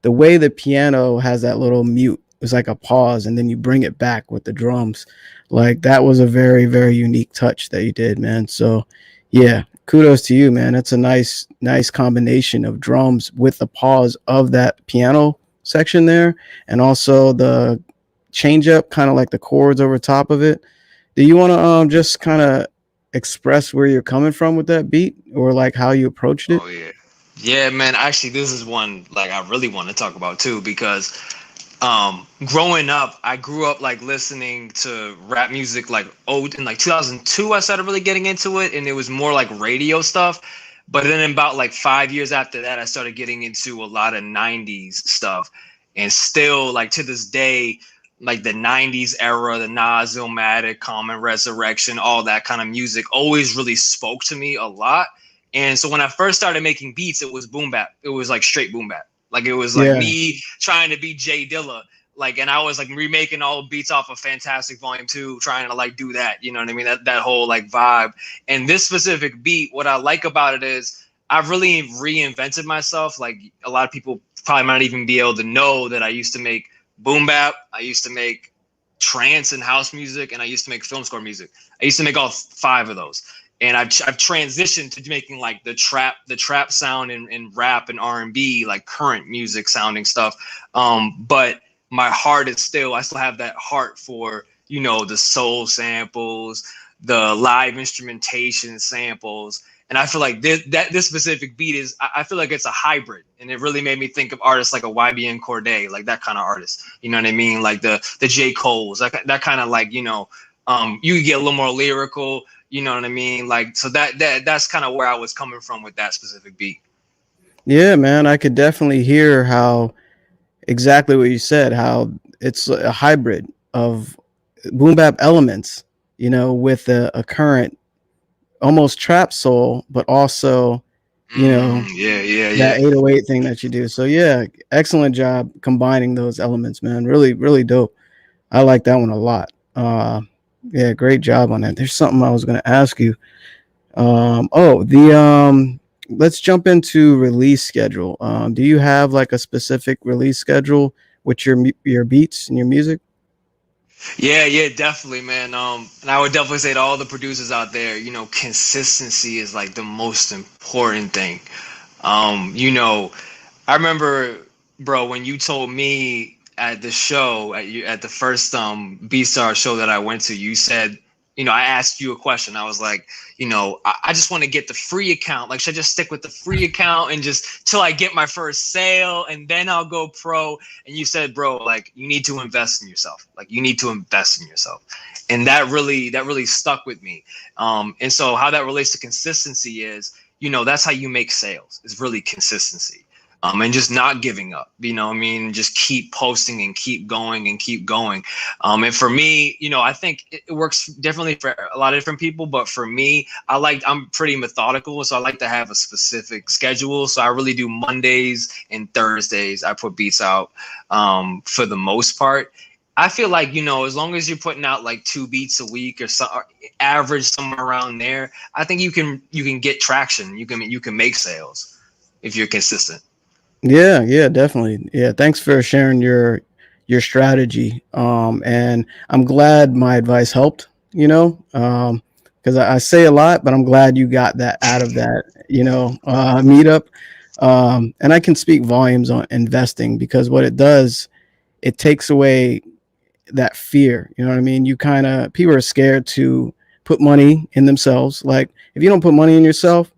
The way the piano has that little mute, it's like a pause, and then you bring it back with the drums. Like that was a very, very unique touch that you did, man. So yeah, kudos to you, man. That's a nice combination of drums with the pause of that piano section there, and also the change up, kind of like the chords over top of it. Do you want to just kind of express where you're coming from with that beat, or like how you approached it? Oh yeah. Yeah, man. Actually, this is one like I really want to talk about too because growing up, I grew up like listening to rap music like in like 2002 I started really getting into it, and it was more like radio stuff. But then about like 5 years after that, I started getting into a lot of 90s stuff. And still like to this day, like the 90s era, the Nas, Illmatic, Common Resurrection, all that kind of music always really spoke to me a lot. And so when I first started making beats, it was boom bap. It was like straight boom bap. Like it was like Yeah. me trying to be Jay Dilla. Like, and I was like remaking all the beats off of Fantastic Volume 2, trying to like do that. You know what I mean? That whole like vibe. And this specific beat, what I like about it is I've really reinvented myself. Like a lot of people probably might not even be able to know that I used to make boom bap. I used to make trance and house music, and I used to make film score music. I used to make all 5 of those. And I've transitioned to making like the trap sound and rap and R&B, like current music sounding stuff. But my heart is I still have that heart for, you know, the soul samples, the live instrumentation samples. And I feel like this specific beat is, I feel like it's a hybrid. And it really made me think of artists like a YBN Cordae, like that kind of artist. You know what I mean? Like the J. Cole's, that kind of like, you know, you get a little more lyrical, you know what I mean? Like, so that's kind of where I was coming from with that specific beat. Yeah, man, I could definitely hear how exactly what you said, how it's a hybrid of boom bap elements, you know, with a current almost trap soul, but also, you know, that 808 thing that you do. So yeah, excellent job combining those elements, man. Really, really dope. I like that one a lot. Yeah, great job on that. There's something I was going to ask you. Let's jump into release schedule. Do you have like a specific release schedule with your beats and your music? Yeah, definitely, man. And I would definitely say to all the producers out there, you know, consistency is like the most important thing. You know, I remember, bro, when you told me at the show at the first BeatStars show that I went to, you said, you know, I asked you a question. I was like, you know, I just want to get the free account. Like, should I just stick with the free account and just till I get my first sale and then I'll go pro? And you said, bro, like you need to invest in yourself. Like you need to invest in yourself. And that really stuck with me. And so how that relates to consistency is, you know, that's how you make sales. It's really consistency. And just not giving up, you know what I mean? Just keep posting and keep going and keep going. And for me, you know, I think it works differently for a lot of different people, but for me, I'm pretty methodical. So I like to have a specific schedule. So I really do Mondays and Thursdays. I put beats out for the most part. I feel like, you know, as long as you're putting out like 2 beats a week or average somewhere around there, I think you can get traction. You can make sales if you're consistent. Yeah, definitely. Yeah, thanks for sharing your strategy. And I'm glad my advice helped, you know, because I say a lot, but I'm glad you got that out of that, you know, meetup. And I can speak volumes on investing, because what it does, it takes away that fear. You know what I mean? People are scared to put money in themselves. Like if you don't put money in yourself,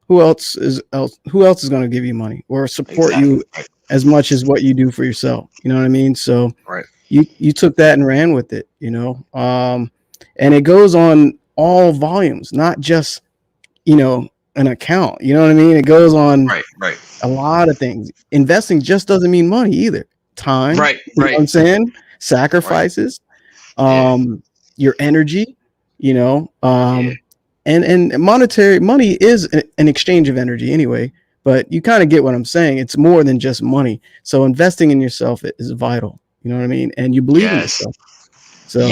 who else is going to give you money or support you as much as what you do for yourself? You know what I mean? So right. You took that and ran with it, you know? And it goes on all volumes, not just, you know, an account, you know what I mean? It goes on right. a lot of things. Investing just doesn't mean money either. Time, right. You know what I'm saying? Sacrifices, your energy, you know, and monetary money is an exchange of energy anyway, but you kind of get what I'm saying. It's more than just money. So investing in yourself is vital. You know what I mean? And you believe in Yes. yourself. So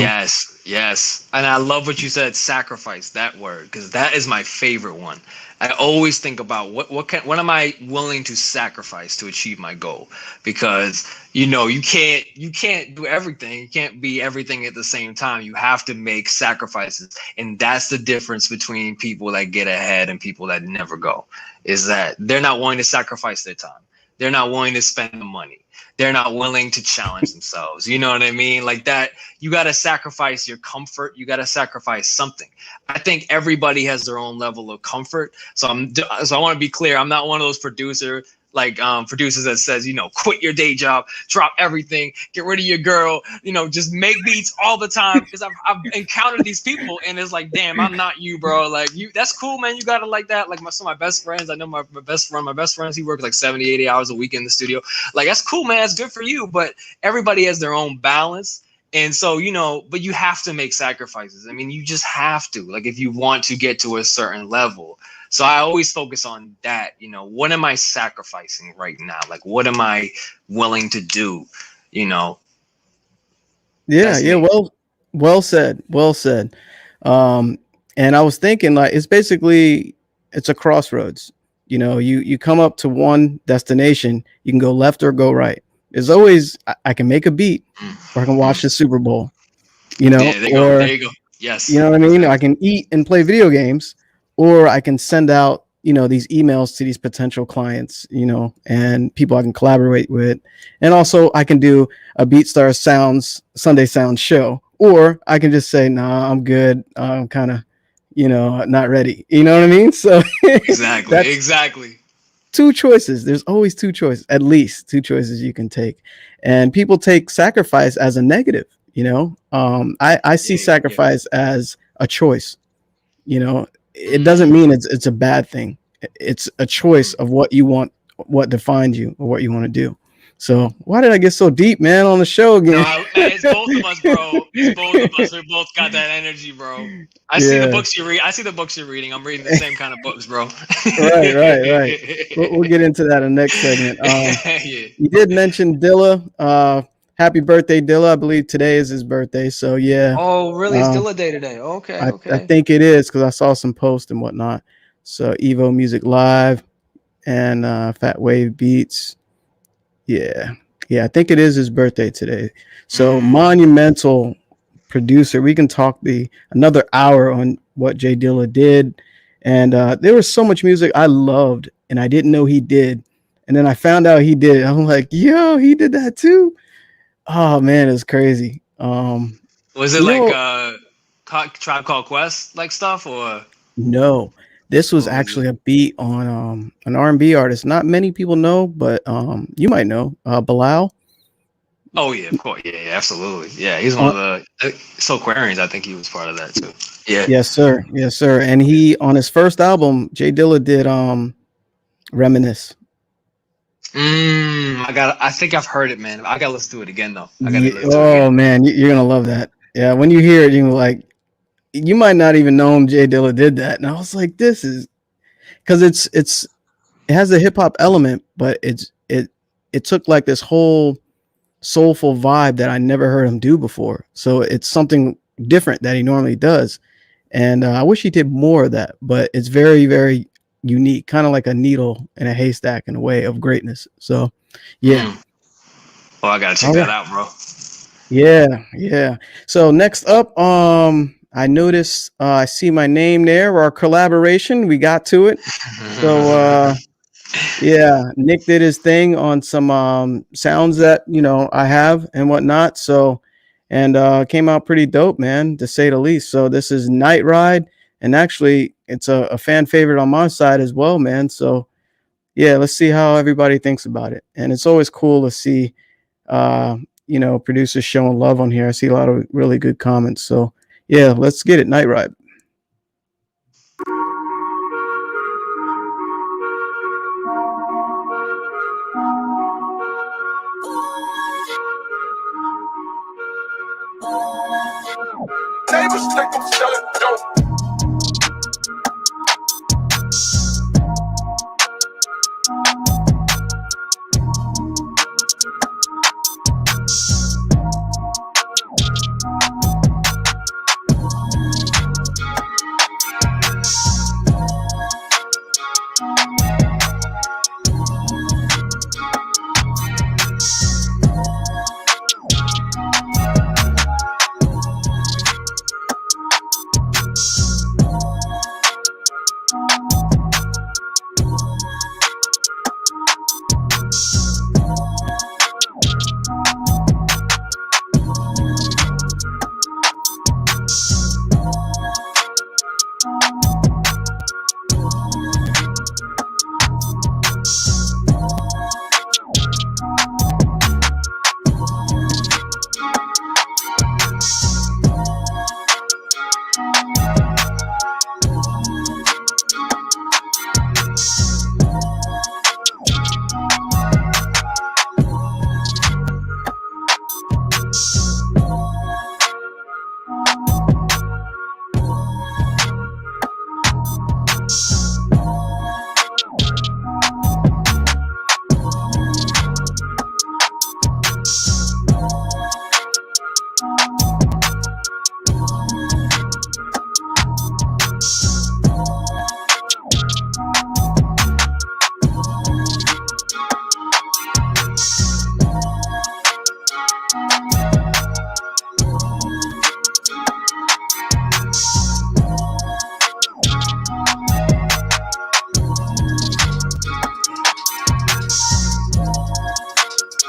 Yes. And I love what you said, sacrifice, that word, because that is my favorite one. I always think about what am I willing to sacrifice to achieve my goal? Because you can't do everything. You can't be everything at the same time. You have to make sacrifices. And that's the difference between people that get ahead and people that never go, is that they're not willing to sacrifice their time. They're not willing to spend the money. They're not willing to challenge themselves. You know what I mean? Like that, you got to sacrifice your comfort. You got to sacrifice something. I think everybody has their own level of comfort. So I want to be clear. I'm not one of those producers that says, quit your day job, drop everything, get rid of your girl, just make beats all the time. Because I've encountered these people, and it's like, damn, I'm not you, bro. Like that's cool, man. You got it like that. Like some of my best friends, I know my best friends, he works like 70, 80 hours a week in the studio. Like that's cool, man. That's good for you. But everybody has their own balance. And so, but you have to make sacrifices. I mean, you just have to, like, if you want to get to a certain level. So I always focus on that. What am I sacrificing right now? Like, what am I willing to do? Yeah. Well said. And I was thinking, like, it's a crossroads. You come up to one destination, you can go left or go right. There's always, I can make a beat, or I can watch the Super Bowl, Yeah, there you go. Yes. You know what I mean? I can eat and play video games, or I can send out, these emails to these potential clients, and people I can collaborate with. And also I can do a BeatStars Sunday Sounds show, or I can just say, nah, I'm good. I'm kind of, not ready. You know what I mean? So exactly. Two choices. There's always two choices, at least two choices you can take. And people take sacrifice as a negative, I see sacrifice as a choice. It doesn't mean it's a bad thing. It's a choice of what you want, what defines you, or what you want to do. So why did I get so deep, man, on the show again? No, it's both of us, bro. It's both of us. We both got that energy, bro. I see the books you read. I see the books you're reading. I'm reading the same kind of books, bro. Right. We'll get into that in the next segment. You did mention Dilla. Happy birthday, Dilla. I believe today is his birthday. So yeah. Oh, really? It's Dilla Day today. Okay. I think it is, because I saw some posts and whatnot. So Evo Music Live and Fat Wave Beats. Yeah, I think it is his birthday today. So monumental producer. We can talk another hour on what Jay Dilla did. And there was so much music I loved and I didn't know he did. And then I found out he did it. I'm like, yo, he did that too. Oh man, it's crazy. Was it like Tribe Called Quest like stuff, or no? This was actually a beat on an R&B artist. Not many people know, but you might know Bilal. Oh yeah, of course. Yeah, absolutely. Yeah, he's one of the Soulquarians. I think he was part of that too. Yeah. Yes, sir. And he, on his first album, Jay Dilla did Reminisce. I think I've heard it, man. I gotta listen to it again though. Man, you're gonna love that. Yeah, when you hear it, you're like, you might not even know Jay Dilla did that. And I was like, this is, because it has a hip hop element, but it took like this whole soulful vibe that I never heard him do before. So it's something different that he normally does. And I wish he did more of that, but it's very, very unique, kind of like a needle in a haystack in a way of greatness. So yeah. Oh, I gotta check that out, bro. Yeah. So next up, I noticed I see my name there, our collaboration. We got to it. So Nick did his thing on some sounds that I have and whatnot. So and came out pretty dope, man, to say the least. So this is Night Ride, and actually it's a fan favorite on my side as well, man. So yeah, let's see how everybody thinks about it. And it's always cool to see producers showing love on here. I see a lot of really good comments. So yeah, let's get it. Night Ride. Neighbors think I'm selling dope.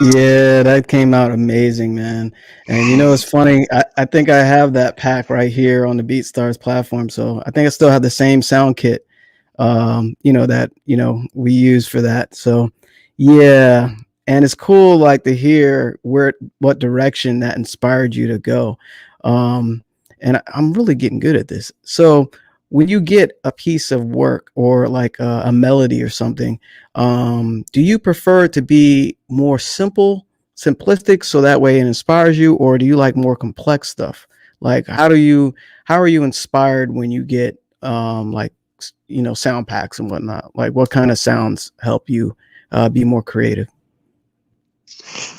Yeah, that came out amazing, man. And it's funny. I think I have that pack right here on the BeatStars platform. So I think I still have the same sound kit, that we use for that. So yeah, and it's cool like to hear what direction that inspired you to go. And I'm really getting good at this. So when you get a piece of work or like a melody or something, do you prefer it to be more simplistic, so that way it inspires you, or do you like more complex stuff? Like how are you inspired when you get like sound packs and whatnot? Like what kind of sounds help you be more creative?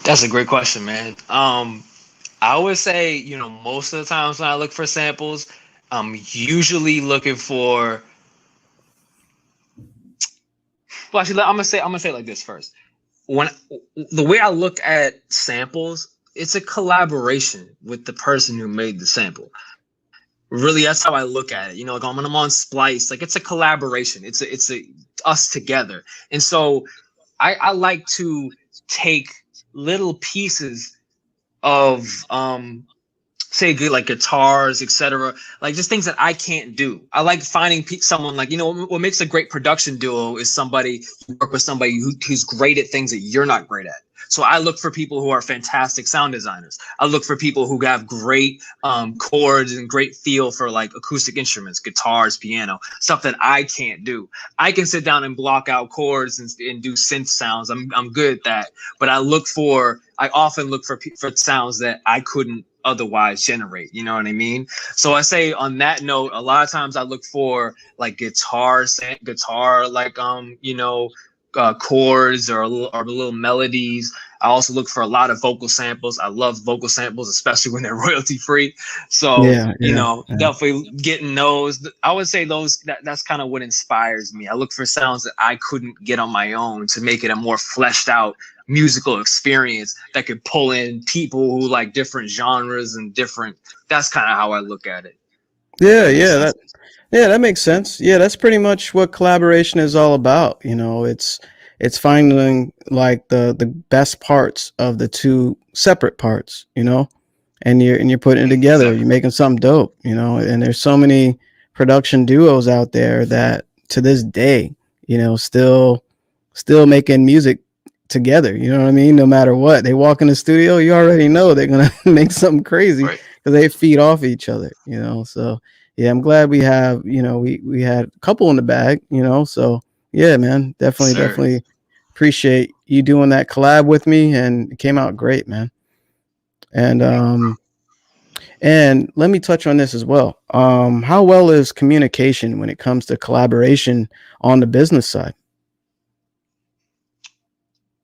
That's a great question, man. I would say, most of the times when I look for samples, I'm usually looking for. Well, actually, I'm gonna say it like this first. When the way I look at samples, it's a collaboration with the person who made the sample. Really, that's how I look at it. Like when I'm on Splice, like it's a collaboration. It's a us together. And so I like to take little pieces of say good like guitars, etc. Like just things that I can't do. I like finding someone like what makes a great production duo is somebody you work with somebody who's great at things that you're not great at. So I look for people who are fantastic sound designers. I look for people who have great chords and great feel for like acoustic instruments, guitars, piano, stuff that I can't do. I can sit down and block out chords and do synth sounds. I'm good at that. But I often look for sounds that I couldn't otherwise generate. You know what I mean? So I say on that note, a lot of times I look for like guitar like chords or little melodies. I also look for a lot of vocal samples. I love vocal samples, especially when they're royalty free. So Yeah. definitely getting those. I would say that's kind of what inspires me. I look for sounds that I couldn't get on my own to make it a more fleshed out musical experience that could pull in people who like different genres and different. That's kind of how I look at it. Yeah, that makes sense. Yeah, that's pretty much what collaboration is all about. It's finding like the best parts of the two separate parts, and you're putting it together. You're making something dope, and there's so many production duos out there that to this day, still making music together. You know what I mean? No matter what, they walk in the studio, you already know they're gonna make something crazy Right. because they feed off each other. So yeah, I'm glad we have. We had a couple in the bag. So yeah, man, Sir. definitely appreciate you doing that collab with me, and it came out great, man. And and let me touch on this as well. How well is communication when it comes to collaboration on the business side?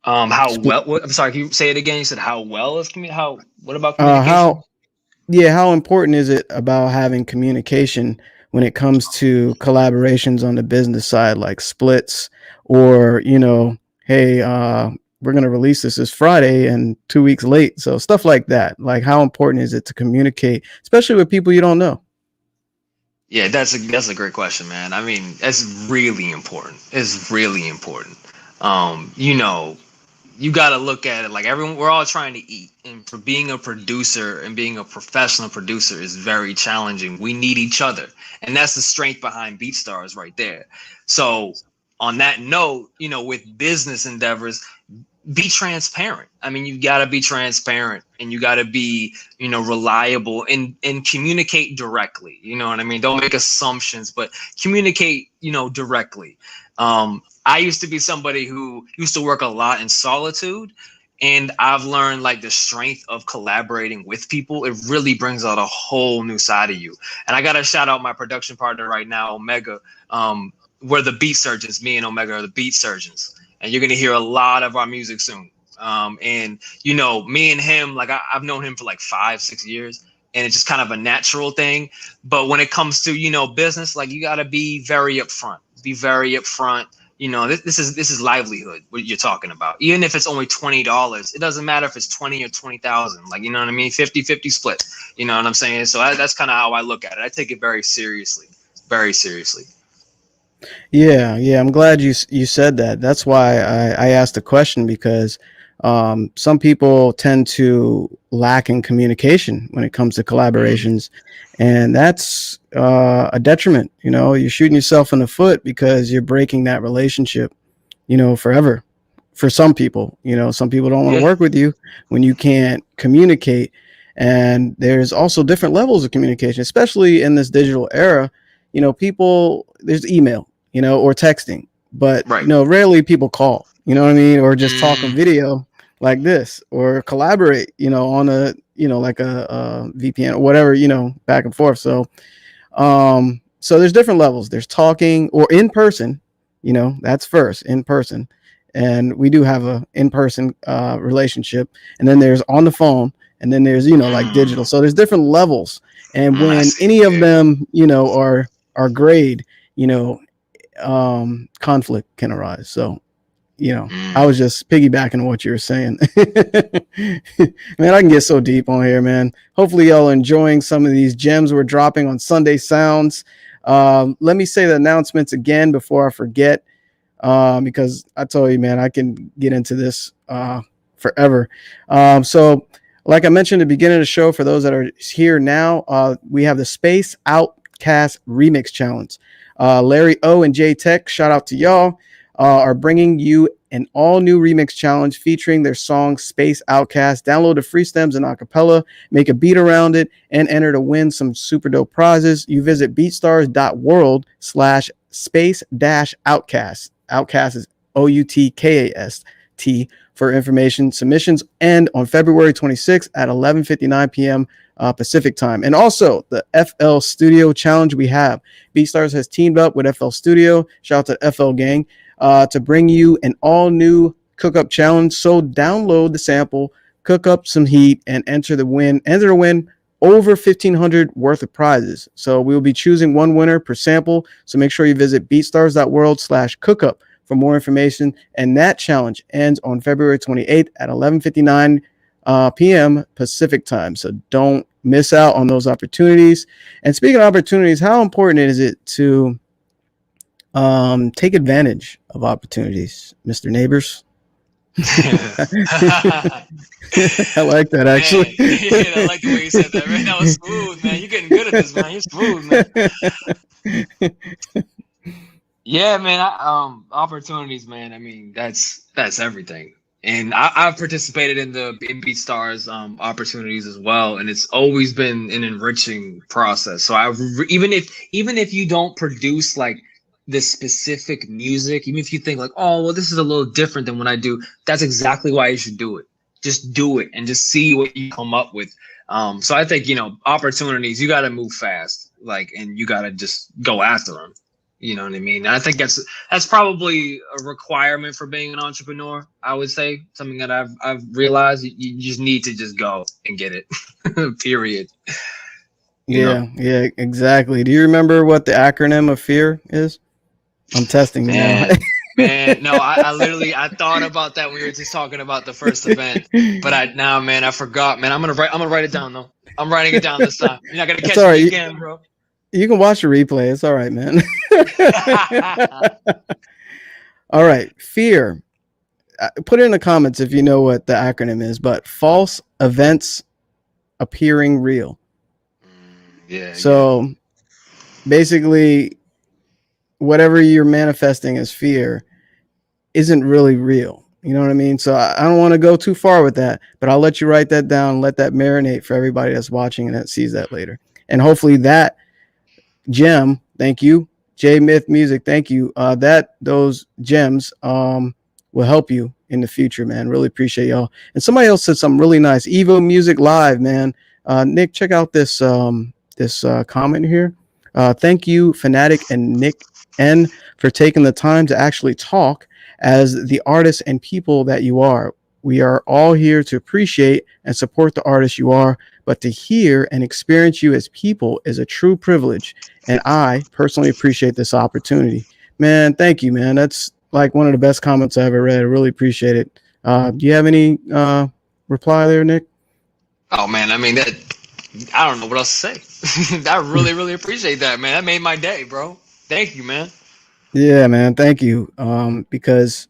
How Sp- well? I'm sorry. Can you say it again? You said how well is How? What about How communication? Yeah, how important is it about having communication when it comes to collaborations on the business side, like splits, or hey, we're gonna release this Friday and 2 weeks late, so stuff like that. Like, how important is it to communicate, especially with people you don't know? Yeah, that's a great question, man. I mean, that's really important. It's really important. You know, you got to look at it like everyone. We're all trying to eat, and for being a producer and being a professional producer is very challenging. We need each other, and that's the strength behind BeatStars right there. So, on that note, with business endeavors, be transparent. I mean, you got to be transparent and you got to be, reliable and communicate directly. You know what I mean? Don't make assumptions, but communicate, directly. I used to be somebody who used to work a lot in solitude, and I've learned like the strength of collaborating with people. It really brings out a whole new side of you. And I got to shout out my production partner right now, Omega. We're the beat surgeons. Me and Omega are the beat surgeons, and you're gonna hear a lot of our music soon. And me and him, like I've known him for like 5-6 years, and it's just kind of a natural thing. But when it comes to business, like you gotta be very upfront. Be very upfront. This is livelihood. What you're talking about, even if it's only $20, it doesn't matter if it's 20 or 20,000. Like you know what I mean, 50-50 split. You know what I'm saying? So that's kind of how I look at it. I take it very seriously, very seriously. Yeah, I'm glad you said that. That's why I asked the question, because Some people tend to lack in communication when it comes to collaborations, and that's a detriment. You know, you're shooting yourself in the foot because you're breaking that relationship, you know, forever. For some people, you know, some people don't want to work with you when you can't communicate. And there's also different levels of communication, especially in this digital era. You know, there's email, you know, or texting, but, you know, rarely people call, you know what I mean? Or just talk on video like this, or collaborate, you know, on a, you know, like a VPN or whatever, you know, back and forth. So, so there's different levels. There's talking or in person, you know, that's first in person. And we do have a in-person relationship, and then there's on the phone, and then there's, you know, like digital. So there's different levels, and when any of them, you know, are grade, you know, conflict can arise. So, you know, I was just piggybacking on what you were saying. Man, I can get so deep on here, man. Hopefully y'all are enjoying some of these gems we're dropping on Sunday Sounds. Let me say the announcements again before I forget. Because I told you, man, I can get into this forever. So like I mentioned at the beginning of the show, for those that are here now, we have the Space Outcast Remix Challenge. Larry O and J Tech, shout out to y'all, are bringing you an all-new remix challenge featuring their song Space Outcast. Download the free stems and acapella, make a beat around it, and enter to win some super dope prizes. You visit beatstars.world/space-outcast. Outcast is OUTKAST for information. Submissions end on February 26th at 11:59 p.m. Pacific time. And also the FL Studio Challenge we have. BeatStars has teamed up with FL Studio. Shout out to FL Gang to bring you an all-new cook-up challenge. So download the sample, cook up some heat, and enter to win over 1,500 worth of prizes. So we will be choosing one winner per sample. So make sure you visit beatstars.world/cookup for more information. And that challenge ends on February 28th at 11:59 p.m. Pacific time. So don't miss out on those opportunities. And speaking of opportunities, how important is it to take advantage of opportunities, Mr. Neighbours? I like that, actually. Man, yeah, I like the way you said that, man. That was smooth, man. You're getting good at this, man. You're smooth, man. Yeah, man. Opportunities, man. I mean, that's everything. And I've participated in BeatStars opportunities as well, and it's always been an enriching process. So even if you don't produce like this specific music, even if you think like, oh, well, this is a little different than what I do, that's exactly why you should do it. Just do it and just see what you come up with. So I think, you know, opportunities, you got to move fast, like, and you got to just go after them. You know what I mean? And I think that's probably a requirement for being an entrepreneur. I would say something that I've realized you just need to just go and get it. Period. Yeah, exactly. Do you remember what the acronym of FEAR is? I'm testing now. Man, no, I literally thought about that when we were just talking about the first event, but I forgot, man. I'm gonna write it down though. I'm writing it down this time. You're not gonna catch me again, bro. You can watch the replay. It's all right, man. All right, FEAR. Put it in the comments if you know what the acronym is, but false events appearing real. So basically, whatever you're manifesting as fear isn't really real. You know what I mean? So I don't want to go too far with that, but I'll let you write that down, let that marinate for everybody that's watching and that sees that later. And hopefully that gem, thank you, J Myth Music, thank you, those gems will help you in the future, man. Really appreciate y'all. And somebody else said something really nice. Evo Music Live, man. Nick, check out this comment here. Thank you, Phanatic and Nick N, for taking the time to actually talk as the artists and people that you are. We are all here to appreciate and support the artists you are, but to hear and experience you as people is a true privilege. And I personally appreciate this opportunity. Man, thank you, man. That's like one of the best comments I ever read. I really appreciate it. Do you have any reply there, Nick? Oh, man, I mean, I don't know what else to say. I really, really appreciate that, man. That made my day, bro. Thank you, man. Yeah, man. Thank you. Because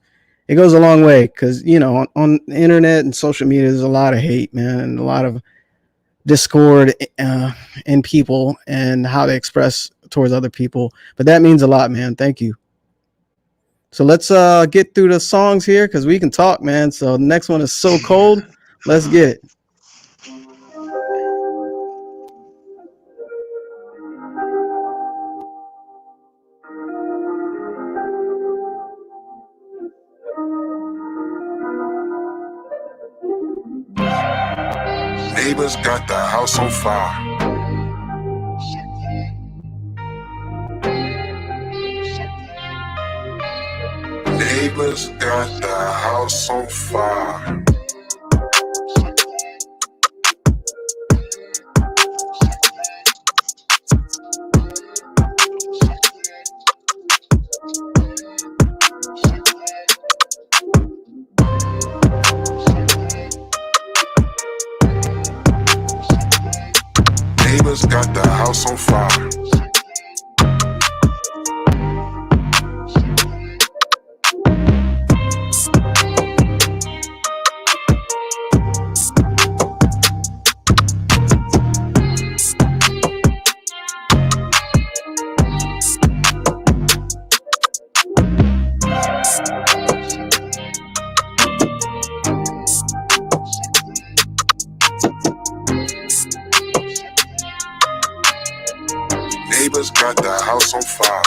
it goes a long way because on the internet and social media, there's a lot of hate, man, and a lot of discord in people and how they express towards other people. But that means a lot, man. Thank you. So let's get through the songs here because we can talk, man. So the next one is So Cold. Let's get it. Neighbors got the house on fire. Neighbors got the house on fire. Neighbors got the house on fire. Neighbors got the house on fire.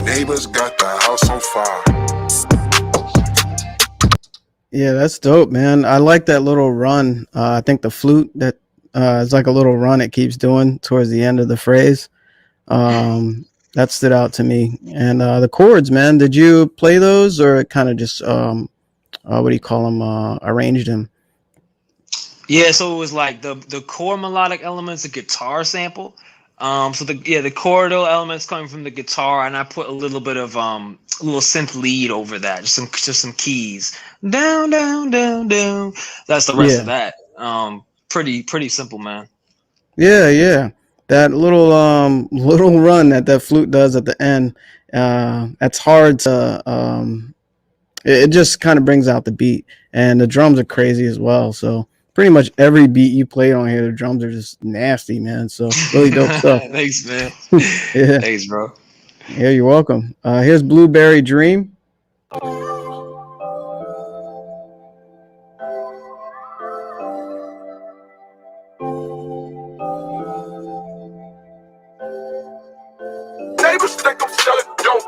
Neighbors got the house on fire. Yeah, that's dope, man. I like that little run. I think the flute that is like a little run it keeps doing towards the end of the phrase. That stood out to me. And the chords, man, did you play those or kind of just what do you call them? Arranged them? Yeah, so it was like the core melodic elements, a guitar sample. So the chordal elements coming from the guitar, and I put a little bit of a little synth lead over that, just some keys, down, down, down, down. That's the rest of that. Pretty simple, man. Yeah. That little little run that flute does at the end, that's hard to it just kind of brings out the beat, and the drums are crazy as well. So pretty much every beat you played on here, the drums are just nasty, man. So really dope stuff. Thanks, man. Yeah. Thanks, bro. Yeah, you're welcome. Here's Blueberry Dream. Neighbors think I'm selling dope.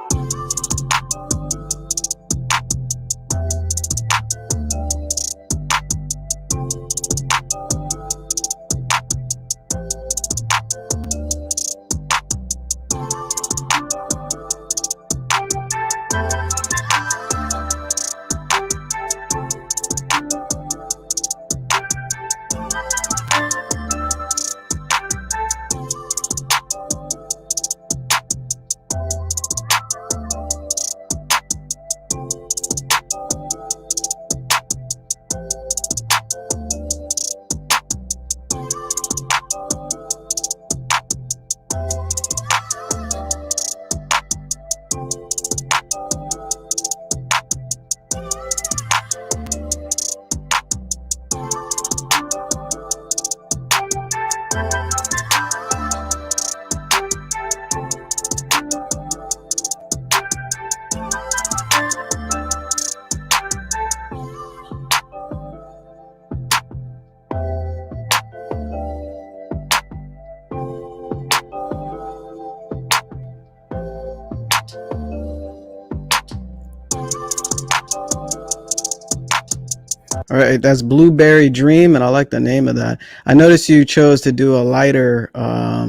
All right, that's Blueberry Dream, and I like the name of that. I noticed you chose to do a lighter. I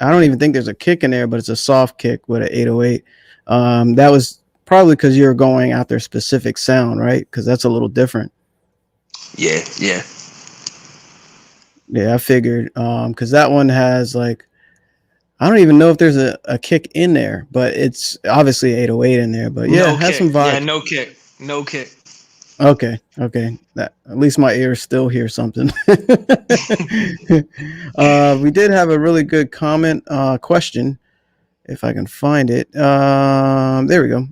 don't even think there's a kick in there, but it's a soft kick with an 808. That was probably because you're going after specific sound, right? Because that's a little different. Yeah. Yeah, I figured. Because that one has like, I don't even know if there's a kick in there, but it's obviously 808 in there. But yeah, No it has kick. some vibe. Yeah, no kick. No kick. Okay. That at least my ears still hear something. We did have a really good comment question, if I can find it. There we go.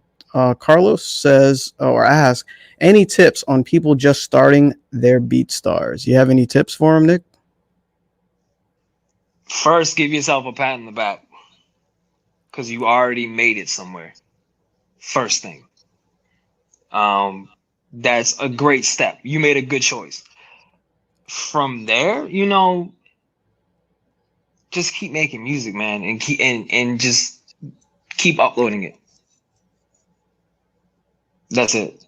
Carlos says or asks, any tips on people just starting their BeatStars? You have any tips for them, Nick? First, give yourself a pat in the back because you already made it somewhere. First thing. That's a great step. You made a good choice. From there, just keep making music, man, and just keep uploading it. That's it.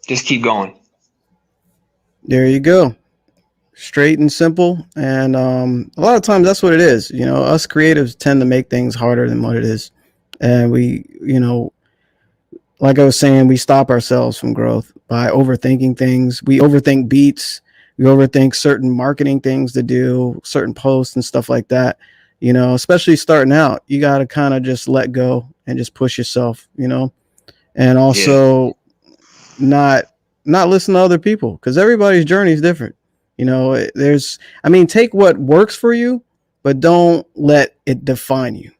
Just keep going. There you go. Straight and simple. And a lot of times that's what it is. Us creatives tend to make things harder than what it is. And we, like I was saying, we stop ourselves from growth by overthinking things. We overthink beats. We overthink certain marketing things to do, certain posts and stuff like that. Especially starting out, you got to kind of just let go and just push yourself, and also not listen to other people, because everybody's journey is different. Take what works for you, but don't let it define you.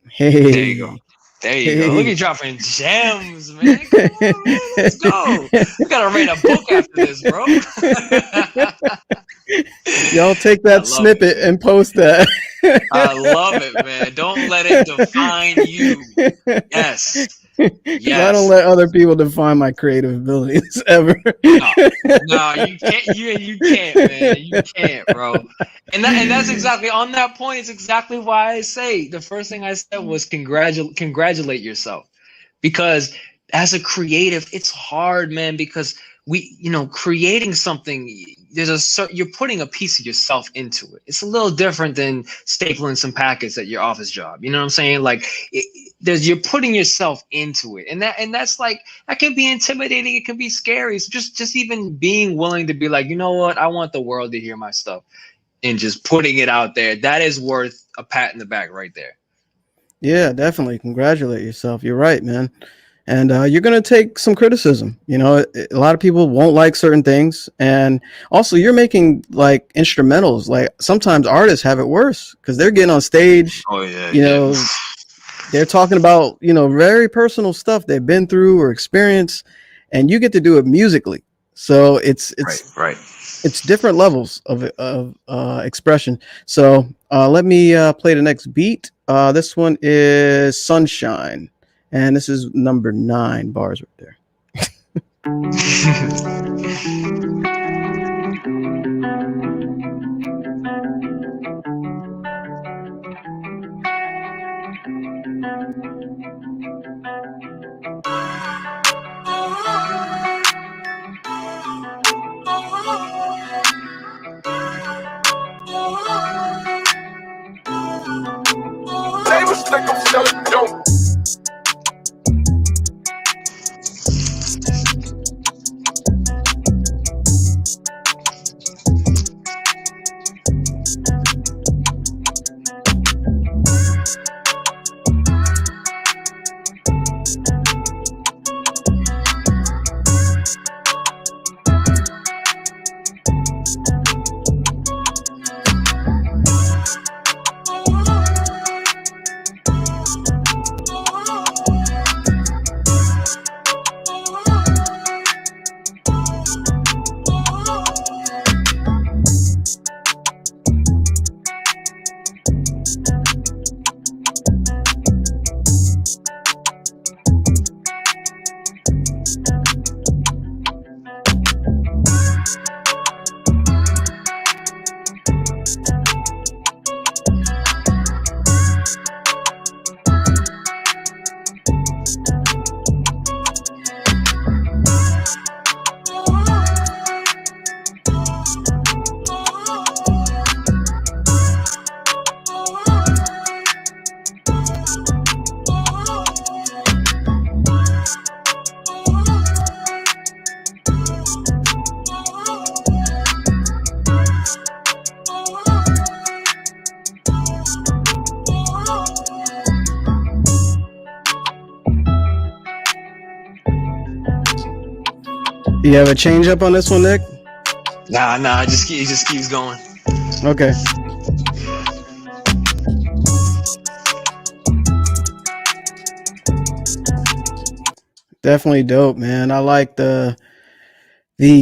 Hey, there you go. There you go. Look at you dropping gems, man. Come on, man. Let's go. We gotta write a book after this, bro. Y'all take that snippet and post that. I love it, man. Don't let it define you. Yes. I don't let other people define my creative abilities ever. No, you can't. You can't, man. You can't, bro. And that's exactly on that point. It's exactly why I say the first thing I said was congratulate yourself, because as a creative, it's hard, man. Because creating something, you're putting a piece of yourself into it. It's a little different than stapling some packets at your office job. You know what I'm saying? Like, you're putting yourself into it, and that's like, that can be intimidating. It can be scary. So just even being willing to be like, you know what, I want the world to hear my stuff, and just putting it out there, that is worth a pat in the back right there. Yeah, definitely. Congratulate yourself. You're right, man. And you're going to take some criticism. A lot of people won't like certain things. And also, you're making like instrumentals. Like, sometimes artists have it worse because they're getting on stage. Oh, yeah. They're talking about, very personal stuff they've been through or experienced, and you get to do it musically. So it's right. It's different levels of expression. So let me play the next beat. This one is Sunshine. And this is number 9 bars right there. You have a change up on this one, Nick? Nah, it just keeps going. Okay. Definitely dope, man. I like the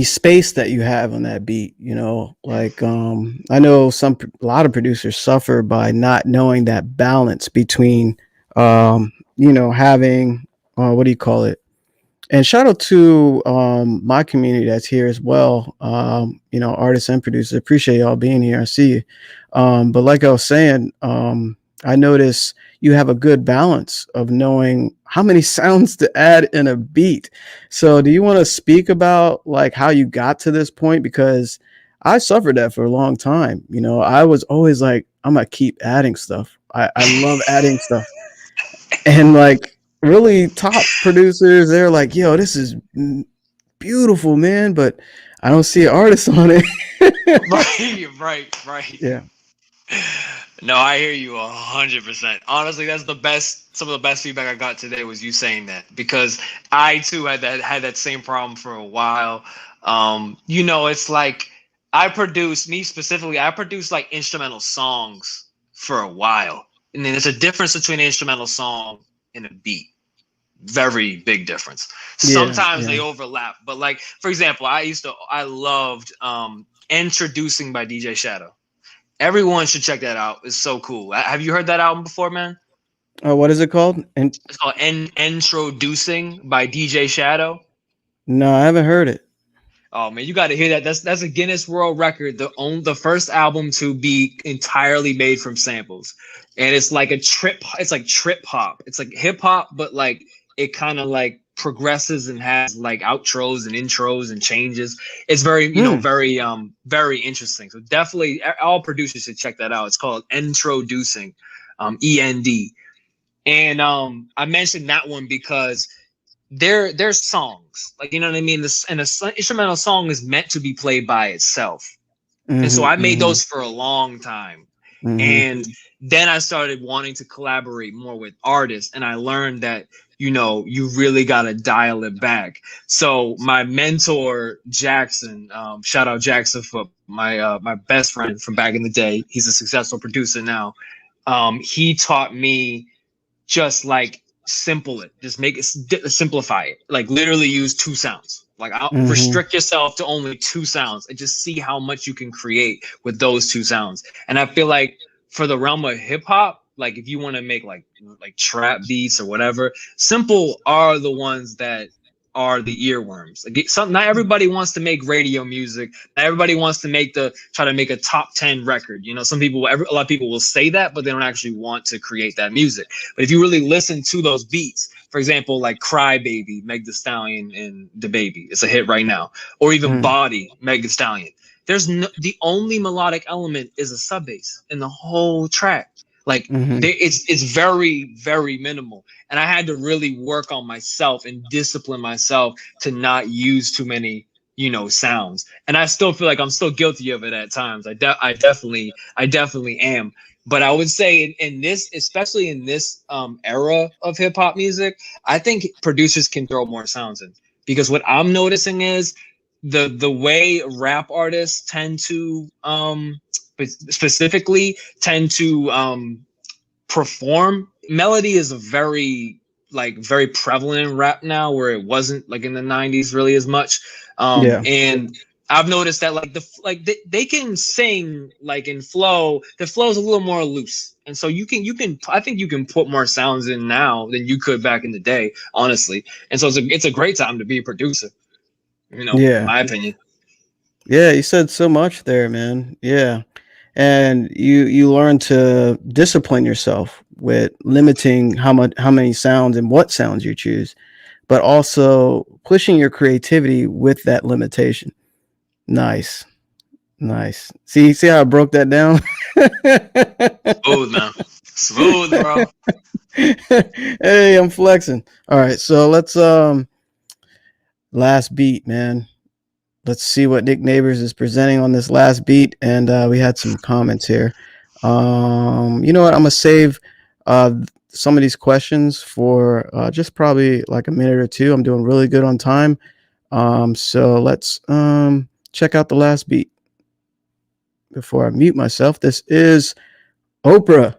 space that you have on that beat, you know, like I know a lot of producers suffer by not knowing that balance between you know, having what do you call it? And shout out to my community that's here as well. You know, artists and producers. Appreciate y'all being here. I see you. But like I was saying, I notice you have a good balance of knowing how many sounds to add in a beat. So do you want to speak about like how you got to this point? Because I suffered that for a long time. You know, I was always like, I'm gonna keep adding stuff. I love adding stuff. And like really top producers, they're like, yo, this is beautiful, man, but I don't see an artist on it. Right. Yeah. No, I hear you 100%. Honestly, that's the best. Some of the best feedback I got today was you saying that, because I too had that same problem for a while. You know, it's like I produce like instrumental songs for a while, and then there's a difference between an instrumental song and a beat. Very big difference. Sometimes they overlap, but like for example, I loved Introducing by DJ Shadow. Everyone should check that out. It's so cool. Have you heard that album before, man? What is it called? And It's called Introducing by DJ Shadow. no, I haven't heard it. Oh man, you got to hear that. That's a Guinness World Record. The first album to be entirely made from samples, and it's like It's like trip hop. It's like hip hop, but like it kind of like progresses and has like outros and intros and changes. It's very very interesting. So definitely all producers should check that out. It's called Introducing, END, and I mentioned that one because there's songs, like, you know what I mean, and a instrumental song is meant to be played by itself. And so I made those for a long time. And then I started wanting to collaborate more with artists, and I learned that, you know, you really got to dial it back. So my mentor Jackson, shout out Jackson for my best friend from back in the day, he's a successful producer now. He taught me just like simplify it, like literally use two sounds. Like I'll restrict yourself to only two sounds and just see how much you can create with those two sounds. And I feel like for the realm of hip hop, like if you want to make like trap beats or whatever, simple are the ones that are the earworms. Like not everybody wants to make radio music. Not everybody wants to try to make a top 10 record. You know, a lot of people will say that, but they don't actually want to create that music. But if you really listen to those beats, for example, like Cry Baby, Meg Thee Stallion and The Baby, it's a hit right now. Or even Body, Meg Thee Stallion. The only melodic element is a sub bass in the whole track. Like it's very, very minimal. And I had to really work on myself and discipline myself to not use too many, you know, sounds. And I still feel like I'm still guilty of it at times. I definitely am. But I would say in this, especially in this era of hip hop music, I think producers can throw more sounds in, because what I'm noticing is the way rap artists tend to specifically tend to perform. Melody is a very prevalent in rap now, where it wasn't like in the 90s really as much. And I've noticed that they can sing like in flow. The flow is a little more loose, and so you can I think you can put more sounds in now than you could back in the day, honestly. And so it's a great time to be a producer, you know, in my opinion. Yeah, you said so much there, man. Yeah. And you learn to discipline yourself with limiting how many sounds and what sounds you choose, but also pushing your creativity with that limitation. Nice. See how I broke that down? Smooth, man. Smooth, bro. Hey, I'm flexing. All right, so let's last beat, man. Let's see what Nick Neighbours is presenting on this last beat. And we had some comments here. You know what? I'm going to save some of these questions for just probably like a minute or two. I'm doing really good on time. So let's check out the last beat before I mute myself. This is Oprah.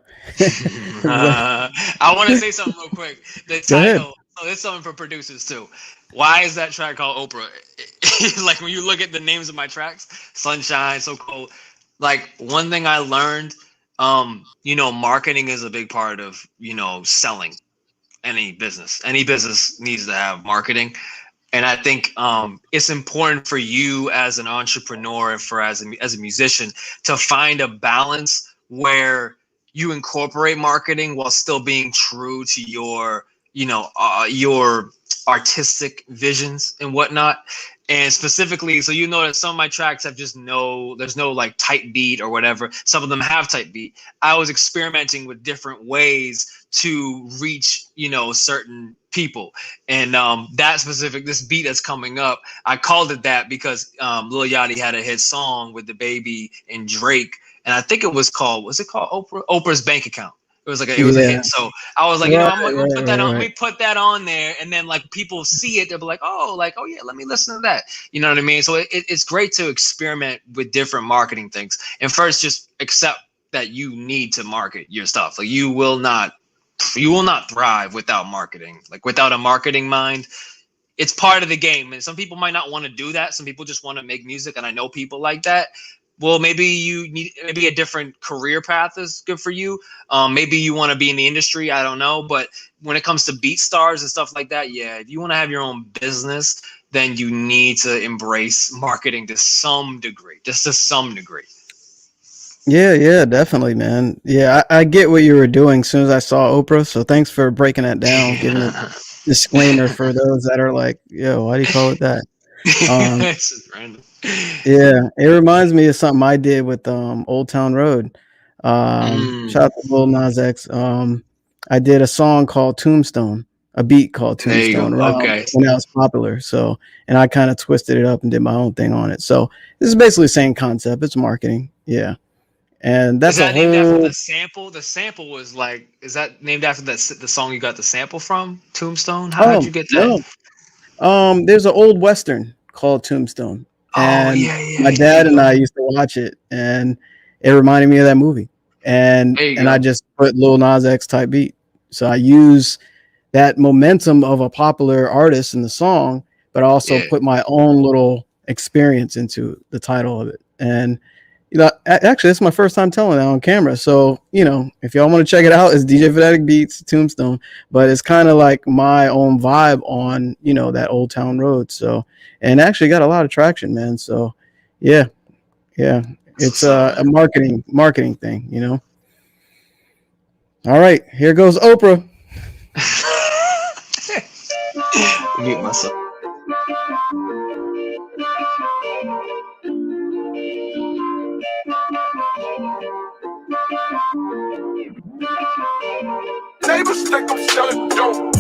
I want to say something real quick. The Go ahead. title, so there's something for producers too. Why is that track called Oprah? Like when you look at the names of my tracks, Sunshine, So Cold. Like one thing I learned, marketing is a big part of, selling any business. Any business needs to have marketing. And I think it's important for you as an entrepreneur and as a musician to find a balance where you incorporate marketing while still being true to your artistic visions and whatnot. And specifically, so that some of my tracks have there's no like tight beat or whatever. Some of them have tight beat. I was experimenting with different ways to reach, certain people. And this beat that's coming up, I called it that because Lil Yachty had a hit song with the Baby and Drake. And I think was it called Oprah? Oprah's Bank Account. It was a hit. So I was like, I'm gonna put that on. Let me put that on there, and then like people see it, they'll be like, oh yeah, let me listen to that. You know what I mean? So it's great to experiment with different marketing things. And first, just accept that you need to market your stuff. Like you will not thrive without marketing. Like without a marketing mind, it's part of the game. And some people might not want to do that. Some people just want to make music, and I know people like that. Well, maybe a different career path is good for you. Maybe you want to be in the industry. I don't know. But when it comes to BeatStars and stuff like that, yeah, if you want to have your own business, then you need to embrace marketing to some degree, just to some degree. Yeah, definitely, man. Yeah, I get what you were doing as soon as I saw Oprah. So thanks for breaking that down, giving a disclaimer for those that are like, yo, why do you call it that? It's just random. Yeah, it reminds me of something I did with Old Town Road. Shout out to Lil Nas X. I did a song called Tombstone, a beat called Tombstone around when that was popular. So, and I kind of twisted it up and did my own thing on it. So this is basically the same concept. It's marketing. Yeah. And that's named after the sample? The sample was like, is that named after the song you got the sample from? Tombstone? How'd you get that? No. There's an old Western called Tombstone. And my dad and I used to watch it, and it reminded me of that movie. And I just put Lil Nas X type beat. So I use that momentum of a popular artist in the song, but I also put my own little experience into the title of it. And actually, it's my first time telling that on camera. So, if y'all want to check it out, it's DJ Phanatic Beats, Tombstone. But it's kind of like my own vibe on, that Old Town Road. So, and actually got a lot of traction, man. So, yeah. It's a marketing thing, All right, here goes Oprah. Mute myself. Neighbors think I'm selling dope.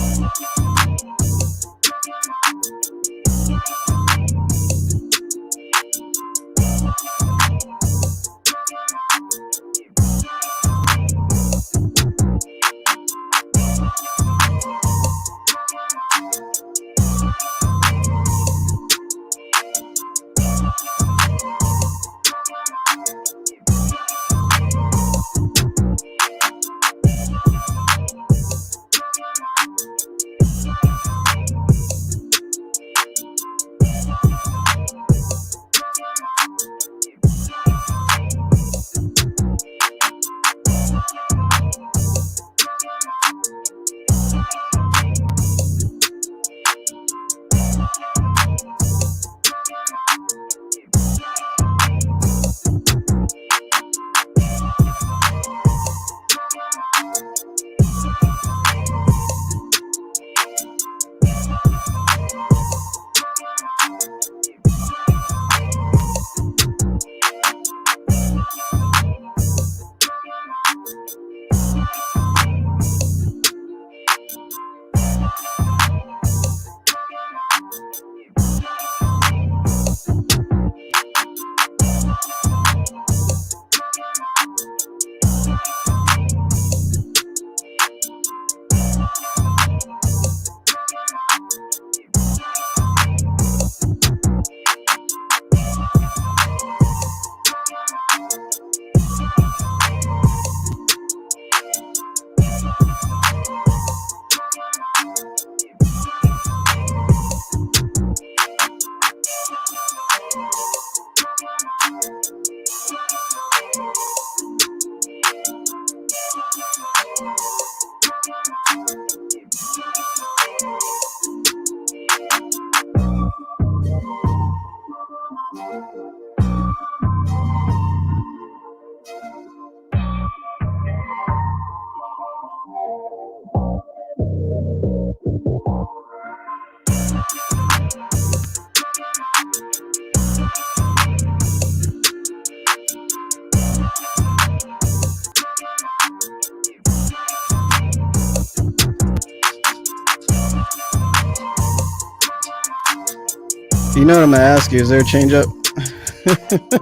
You know what I'm gonna ask you? Is there a change up?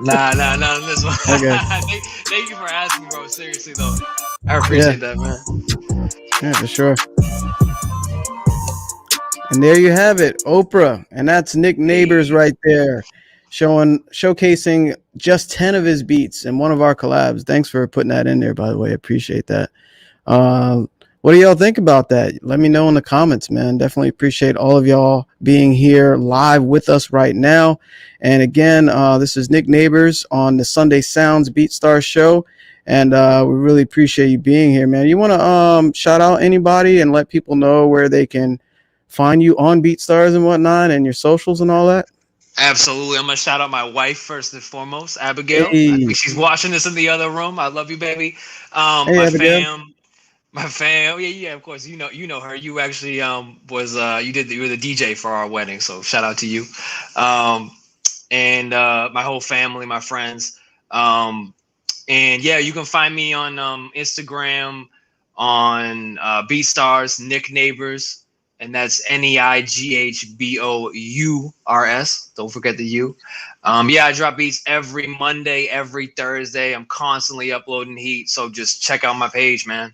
Nah, this one. Okay. Thank you for asking, bro. Seriously though, I Yeah. appreciate that, man. Yeah, for sure. And there you have it, Oprah, and that's Nick Neighbours Hey. right there, showcasing just 10 of his beats in one of our collabs. Thanks for putting that in there, by the way. Appreciate that. Uh, what do y'all think about that? Let me know in the comments, man. Definitely appreciate all of y'all being here live with us right now. And again, this is Nick Neighbours on the Sunday Sounds BeatStars show. And we really appreciate you being here, man. You want to shout out anybody and let people know where they can find you on BeatStars and whatnot and your socials and all that? Absolutely. I'm gonna shout out my wife first and foremost, Abigail. I Hey, think she's watching this in the other room. I love you, baby. hey, My Abigail. fam, yeah, of course. You know her. You actually was you were the DJ for our wedding, so shout out to you. Um, and my whole family, my friends. And yeah, you can find me on Instagram on BeatStars, Nick Neighbours, and that's NEIGHBOURS. Don't forget the U. Yeah, I drop beats every Monday, every Thursday. I'm constantly uploading heat, so just check out my page, man.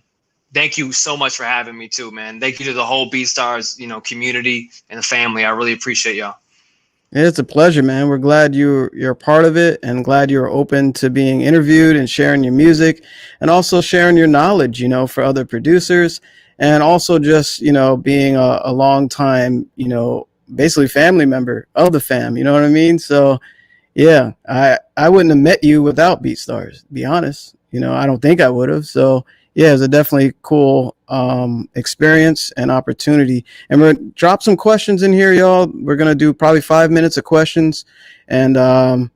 Thank you so much for having me too, man. Thank you to the whole BeatStars, community and the family. I really appreciate y'all. It's a pleasure, man. We're glad you're a part of it and glad you're open to being interviewed and sharing your music and also sharing your knowledge, for other producers and also just, being a long time, basically family member of the fam, you know what I mean? So yeah, I wouldn't have met you without BeatStars, to be honest. I don't think I would have. So yeah, it's a definitely cool experience and opportunity. And we're gonna drop some questions in here, y'all. We're gonna do probably 5 minutes of questions. And the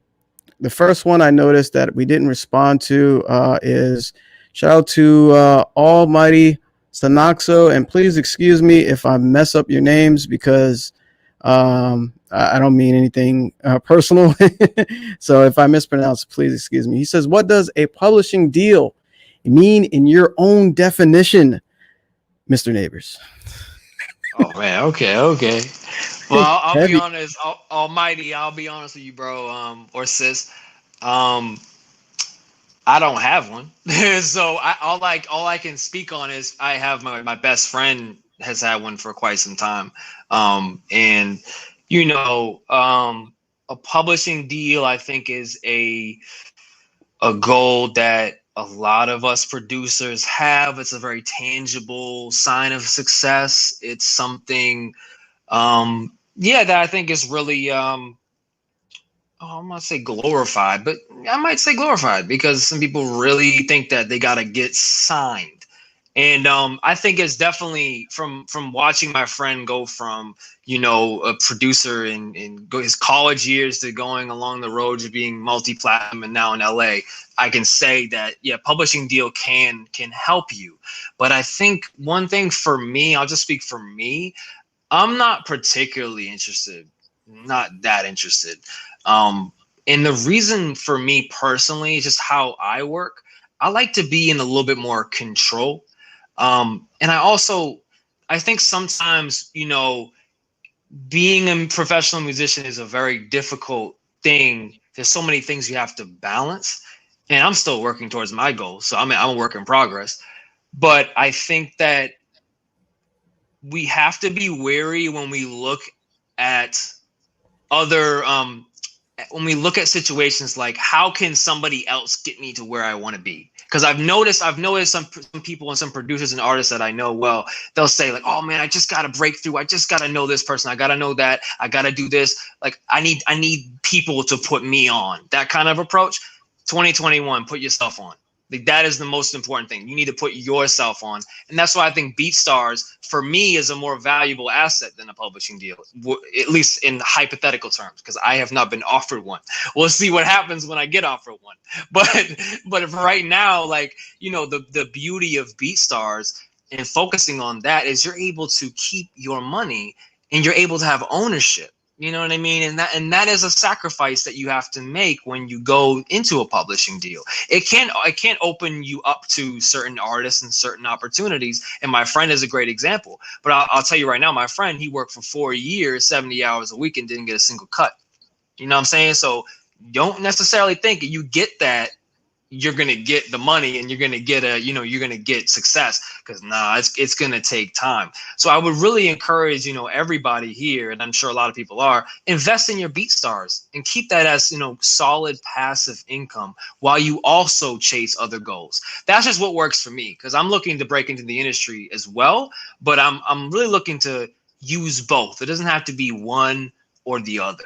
first one I noticed that we didn't respond to is shout out to Almighty Sanaxo, and please excuse me if I mess up your names because I don't mean anything personal. So if I mispronounce, please excuse me. He says, what does a publishing deal mean in your own definition, Mr. Neighbours? Oh man, okay. Well, I'll be Heavy. honest, Almighty. I'll be honest with you, bro, or sis. Um, I don't have one, so all I can speak on is I have my best friend has had one for quite some time, and a publishing deal I think is a goal that a lot of us producers have. It's a very tangible sign of success. It's something, that I think is really, I'm gonna say glorified, but I might say glorified because some people really think that they gotta get signed. And I think it's definitely from watching my friend go from a producer in his college years to going along the road to being multi-platinum and now in LA. I can say that publishing deal can help you. But I think one thing for me, I'll just speak for me, I'm not particularly interested, not that interested. And the reason for me personally is just how I work. I like to be in a little bit more control. And I think sometimes, being a professional musician is a very difficult thing. There's so many things you have to balance, and I'm still working towards my goal. So I'm a work in progress, but I think that we have to be wary when we look at other, when we look at situations like how can somebody else get me to where I want to be? Because I've noticed some people and some producers and artists that I know well, they'll say like, oh man, I just got to break through. I just got to know this person. I got to know that. I got to do this. Like I need people to put me on. That kind of approach. 2021, put yourself on. Like that is the most important thing. You need to put yourself on. And that's why I think BeatStars, for me, is a more valuable asset than a publishing deal, at least in hypothetical terms, because I have not been offered one. We'll see what happens when I get offered one. But right now, like, the beauty of BeatStars and focusing on that is you're able to keep your money and you're able to have ownership. You know what I mean? And that is a sacrifice that you have to make when you go into a publishing deal. It can't open you up to certain artists and certain opportunities. And my friend is a great example. But I'll tell you right now, my friend, he worked for 4 years, 70 hours a week, and didn't get a single cut. You know what I'm saying? So don't necessarily think you get that you're gonna get the money and you're gonna get you're gonna get success, because it's gonna take time. So I would really encourage everybody here, and I'm sure a lot of people are, invest in your BeatStars and keep that as solid passive income while you also chase other goals. That's just what works for me, because I'm looking to break into the industry as well, but I'm really looking to use both. It doesn't have to be one or the other.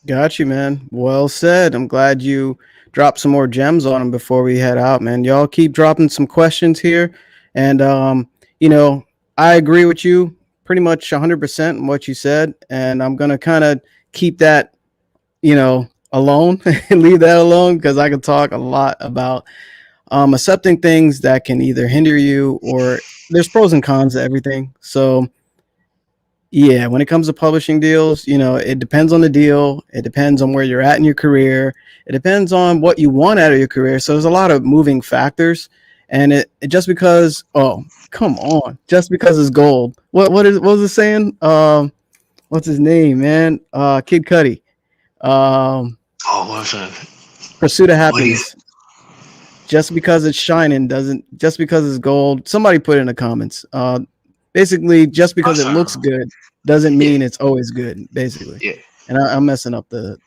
Got you, man. Well said. I'm glad you dropped some more gems on them before we head out, man. Y'all keep dropping some questions here. And, I agree with you pretty much 100% in what you said. And I'm going to kind of keep that, alone and leave that alone, because I can talk a lot about accepting things that can either hinder you, or there's pros and cons to everything. So, yeah, when it comes to publishing deals, it depends on the deal. It depends on where you're at in your career. It depends on what you want out of your career. So there's a lot of moving factors. And it just because, oh, come on, just because it's gold. What was it saying? What's his name, man? Kid Cudi. What's that? Pursuit of Happiness. Just because it's shining just because it's gold. Somebody put it in the comments. Basically, just because it looks good doesn't mean it's always good, basically. Yeah. And I'm messing up the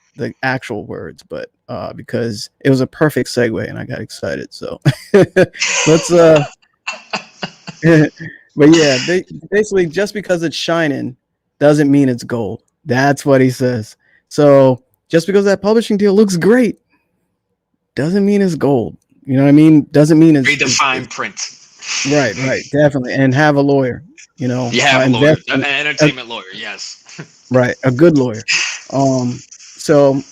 actual words, but because it was a perfect segue and I got excited. So let's but yeah, basically just because it's shining doesn't mean it's gold. That's what he says. So just because that publishing deal looks great doesn't mean it's gold. You know what I mean? Doesn't mean it's redefine print. Right, definitely. And have a lawyer, You have a lawyer, an entertainment lawyer, yes. Right, a good lawyer. So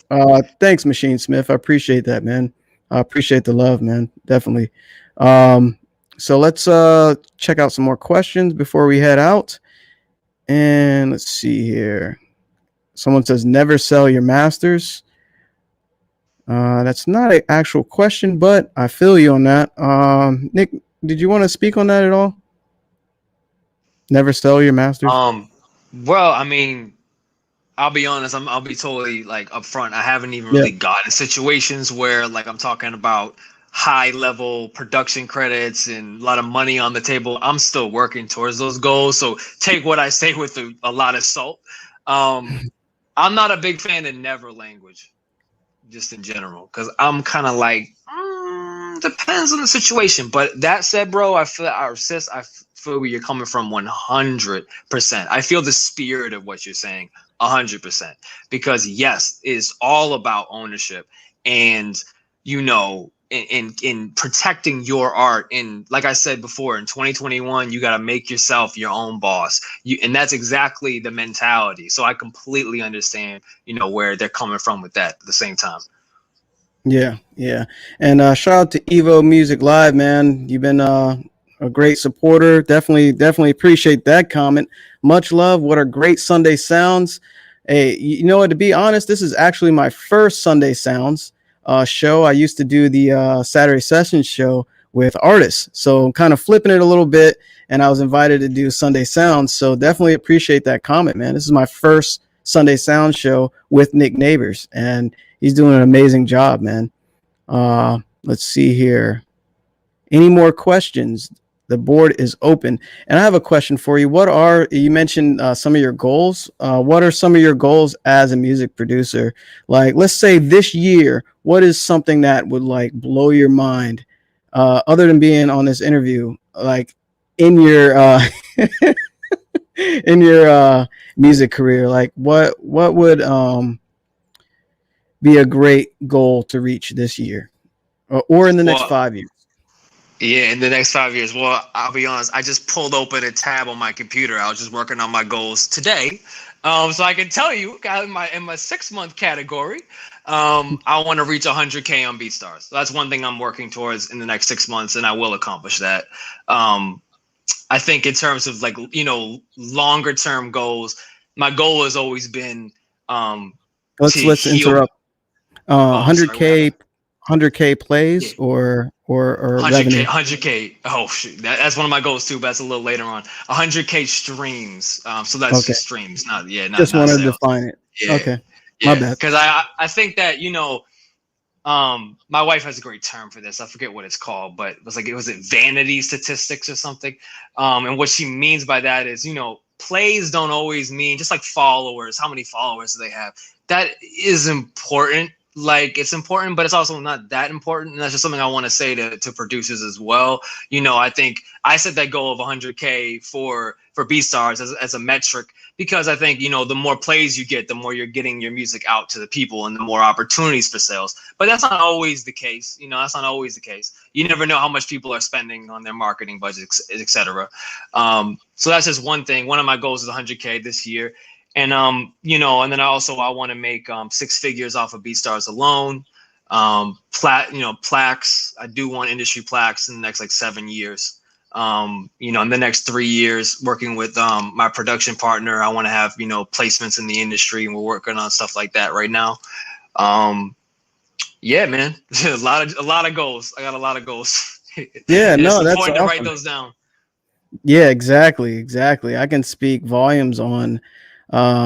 thanks, Machine Smith. I appreciate that, man. I appreciate the love, man. Definitely. So let's check out some more questions before we head out. And let's see here. Someone says, never sell your masters. That's not an actual question, but I feel you on that. Nick, did you want to speak on that at all? Never sell your masters? Well, I mean, I'll be honest, I'll be totally like upfront. I haven't even really gotten situations where like I'm talking about high level production credits and a lot of money on the table. I'm still working towards those goals. So take what I say with a lot of salt. I'm not a big fan of never language, just in general, because I'm kind of like, depends on the situation. But that said, bro, I feel where you're coming from 100%. I feel the spirit of what you're saying 100%, because yes, it's all about ownership and in protecting your art. And like I said before, in 2021, you got to make yourself your own boss. And that's exactly the mentality. So I completely understand, where they're coming from with that at the same time. Yeah. And shout out to Evo Music Live, man. You've been a great supporter. Definitely appreciate that comment. Much love. What are great Sunday sounds. Hey, you know what? To be honest, this is actually my first Sunday Sounds show. I used to do the Saturday Sessions show with artists, so I'm kind of flipping it a little bit, and I was invited to do Sunday Sounds. So definitely appreciate that comment, man. This is my first Sunday Sound show with Nick Neighbours, and he's doing an amazing job, man. Let's see here. Any more questions? The board is open. And I have a question for you. You mentioned some of your goals. What are some of your goals as a music producer? Like, let's say this year, what is something that would like blow your mind, other than being on this interview, like in your in your music career? Like what would be a great goal to reach this year or in the next 5 years? Yeah, in the next 5 years. Well, I'll be honest, I just pulled open a tab on my computer. I was just working on my goals today. So I can tell you in my 6-month category, I want to reach 100K on BeatStars. So that's one thing I'm working towards in the next 6 months, and I will accomplish that. I think in terms of like, longer term goals, my goal has always been Let's to let's heal. interrupt. Oh, I'm sorry. What 100K happened? 100K Yeah. plays or 100K, revenue. 100K. Oh shoot, that's one of my goals too, but that's a little later on. 100K streams. So that's Okay. just streams, not Just not wanted to sales. define it. Yeah, Okay. My yeah. bad. Because I think that my wife has a great term for this. I forget what it's called, but it was vanity statistics or something. And what she means by that is, plays don't always mean just like followers. How many followers do they have? That is important. Like it's important, but it's also not that important. And that's just something I want to say to producers as well. I think I set that goal of 100K for BeatStars as a metric because I think, the more plays you get, the more you're getting your music out to the people and the more opportunities for sales. But that's not always the case. That's not always the case. You never know how much people are spending on their marketing budgets, etc. So that's just one thing. One of my goals is 100K this year. And, and then I want to make 6 figures off of BeatStars alone. Plaques. I do want industry plaques in the next 7 years. In the next 3 years, working with my production partner, I want to have placements in the industry, and we're working on stuff like that right now. Yeah, man, a lot of goals. I got a lot of goals. Yeah, And it's no, that's important to write awesome. those down. Yeah, exactly. I can speak volumes on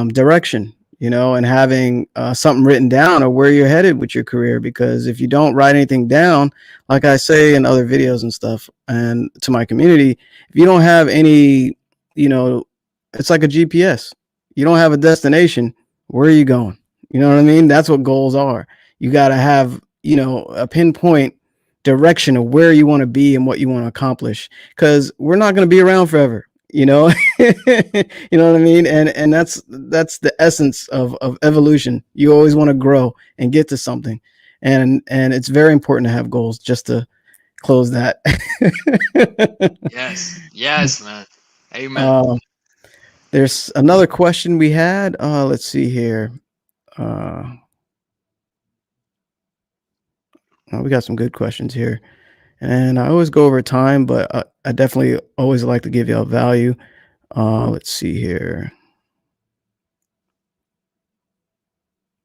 direction, and having something written down or where you're headed with your career. Because if you don't write anything down, like I say in other videos and stuff, and to my community, if you don't have any, it's like a GPS. You don't have a destination. Where are you going? You know what I mean? That's what goals are. You got to have, a pinpoint direction of where you want to be and what you want to accomplish, because we're not going to be around forever. You know what I mean? And that's the essence of evolution. You always want to grow and get to something, and it's very important to have goals. Just to close that. Yes, man. Amen. There's another question we had. Let's see here. We got some good questions here. And I always go over time, but I definitely always like to give y'all value. Let's see here.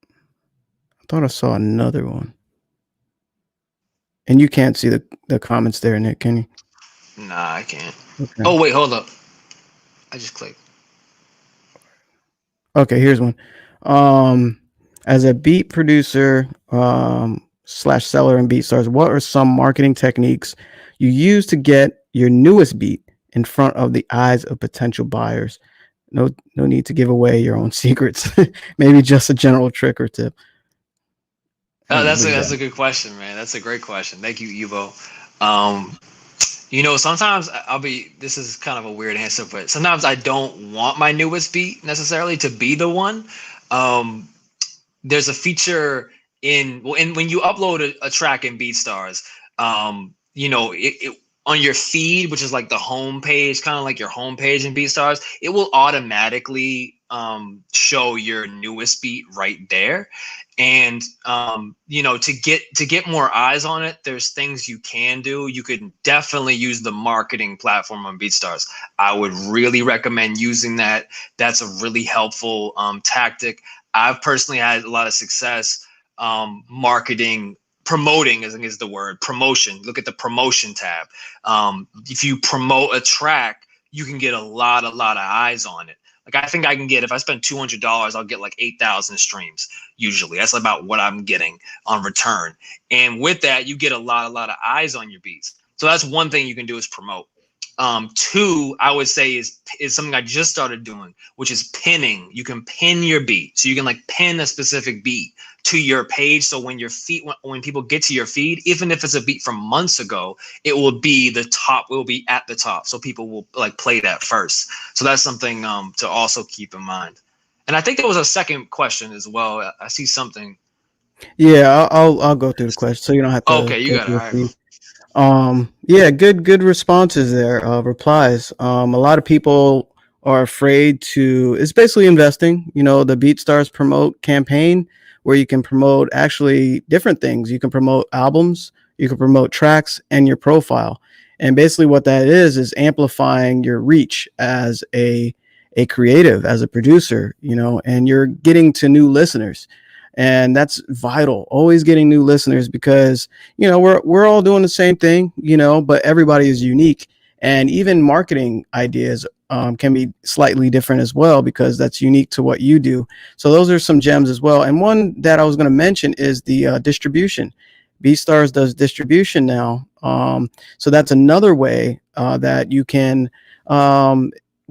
I thought I saw another one. And you can't see the comments there, Nick, can you? Nah, I can't. Okay. Oh, wait, hold up. I just clicked. Okay, here's one. As a beat producer / seller in BeatStars, what are some marketing techniques you use to get your newest beat in front of the eyes of potential buyers? No need to give away your own secrets. Maybe just a general trick or tip. Oh, that's a good question, man. That's a great question. Thank you, Evo. Sometimes this is kind of a weird answer, but sometimes I don't want my newest beat necessarily to be the one. There's a feature when you upload a track in BeatStars, it on your feed, which is like the home page, kind of like your home page in BeatStars, it will automatically show your newest beat right there. And to get more eyes on it, there's things you can do. You could definitely use the marketing platform on BeatStars. I would really recommend using that. That's a really helpful tactic. I've personally had a lot of success promoting is the word, promotion. Look at the promotion tab. If you promote a track, you can get a lot of eyes on it. Like I think I can get, if I spend $200, I'll get 8,000 streams. Usually that's about what I'm getting on return. And with that, you get a lot of eyes on your beats. So that's one thing you can do is promote. Two, I would say is something I just started doing, which is pinning. You can pin your beat. So you can pin a specific beat to your page. So when when people get to your feed, even if it's a beat from months ago, it will be at the top. So people will play that first. So that's something to also keep in mind. And I think there was a second question as well. I see something. Yeah, I'll go through the question so you don't have to Okay, you go got it. through All a right, feed. bro. Yeah, good responses there, replies. A lot of people are afraid to, it's basically investing, the BeatStars promote campaign where you can promote actually different things. You can promote albums, you can promote tracks and your profile. And basically what that is amplifying your reach as a a creative, as a producer, you know, and you're getting to new listeners. And that's vital, always getting new listeners, because, you know, we're all doing the same thing, you know, but everybody is unique. And even marketing ideas can be slightly different as well, because that's unique to what you do. So those are some gems as well. And one that I was going to mention is the distribution. BeatStars does distribution now. So that's another way that you can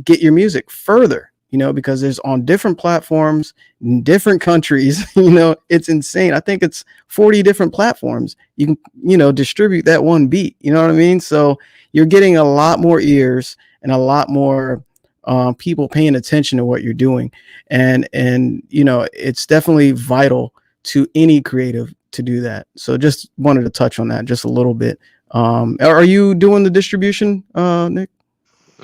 get your music further, you know, because there's on different platforms in different countries. You know, it's insane. I think it's 40 different platforms you can, you know, distribute that one beat. You know what I mean? So you're getting a lot more ears and a lot more people paying attention to what you're doing. And you know, it's definitely vital to any creative to do that. So just wanted to touch on that just a little bit. Are you doing the distribution, Nick?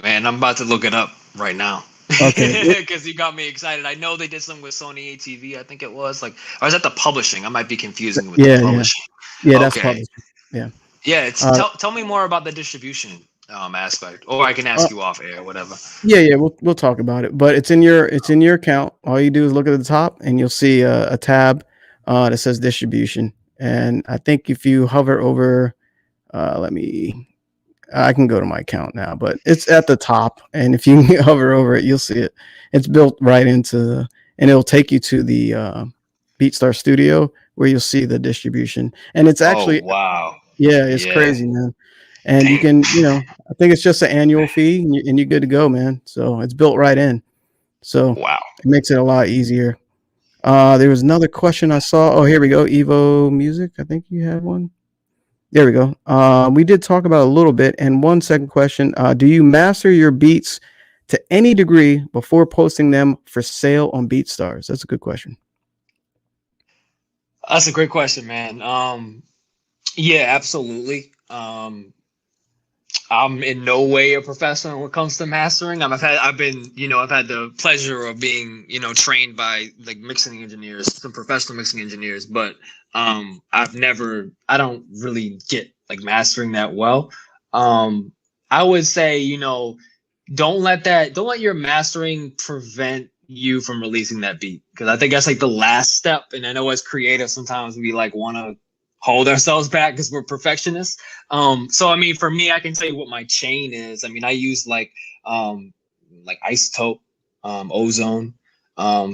Man, I'm about to look it up right now. Okay. Because you got me excited. I know they did something with Sony ATV. I think it was like, or is that the publishing? I might be confusing with the publishing. Yeah, that's Okay. publishing. Yeah. Yeah. Tell me more about the distribution aspect, or I can ask you off air, whatever. Yeah, we'll talk about it. But it's in your account. All you do is look at the top, and you'll see a tab that says distribution. And I think if you hover over, I can go to my account now, but it's at the top. And if you hover over it, you'll see it. It's built right into, and it'll take you to the BeatStar Studio, where you'll see the distribution. And it's actually, wow. Yeah, it's crazy, man. And you can, you know, I think it's just an annual fee, and you're good to go, man. So it's built right in. So wow, it makes it a lot easier. There was another question I saw. Oh, here we go. Evo Music. I think you had one. There we go. We did talk about it a little bit. And one second question. Do you master your beats to any degree before posting them for sale on BeatStars? That's a good question. That's a great question, man. Yeah, absolutely. I'm in no way a professional when it comes to mastering. I've had the pleasure of being, you know, trained by like mixing engineers, some professional mixing engineers, but I don't really get like mastering that well. I would say, you know, don't let your mastering prevent you from releasing that beat, because I think that's like the last step. And I know as creatives sometimes we like want to hold ourselves back because we're perfectionists. So I mean, for me, I can tell you what my chain is. I mean, I use like Isotope, Ozone,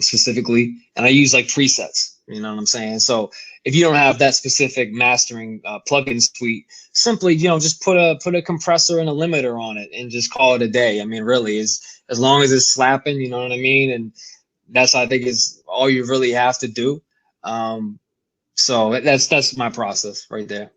specifically, and I use like presets. You know what I'm saying? So if you don't have that specific mastering plugin suite, simply, you know, just put a compressor and a limiter on it and just call it a day. I mean, really, as long as it's slapping, you know what I mean? And that's, I think, is all you really have to do. So that's my process right there.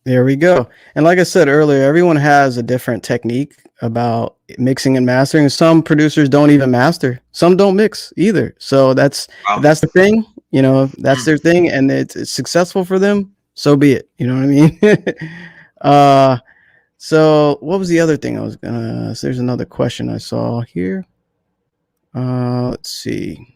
There we go. And like I said earlier, everyone has a different technique about mixing and mastering. Some producers don't even master. Some don't mix either. So that's the thing. You know, that's their thing, and it's successful for them. So be it. You know what I mean? So what was the other thing I was gonna? So there's another question I saw here. Let's see.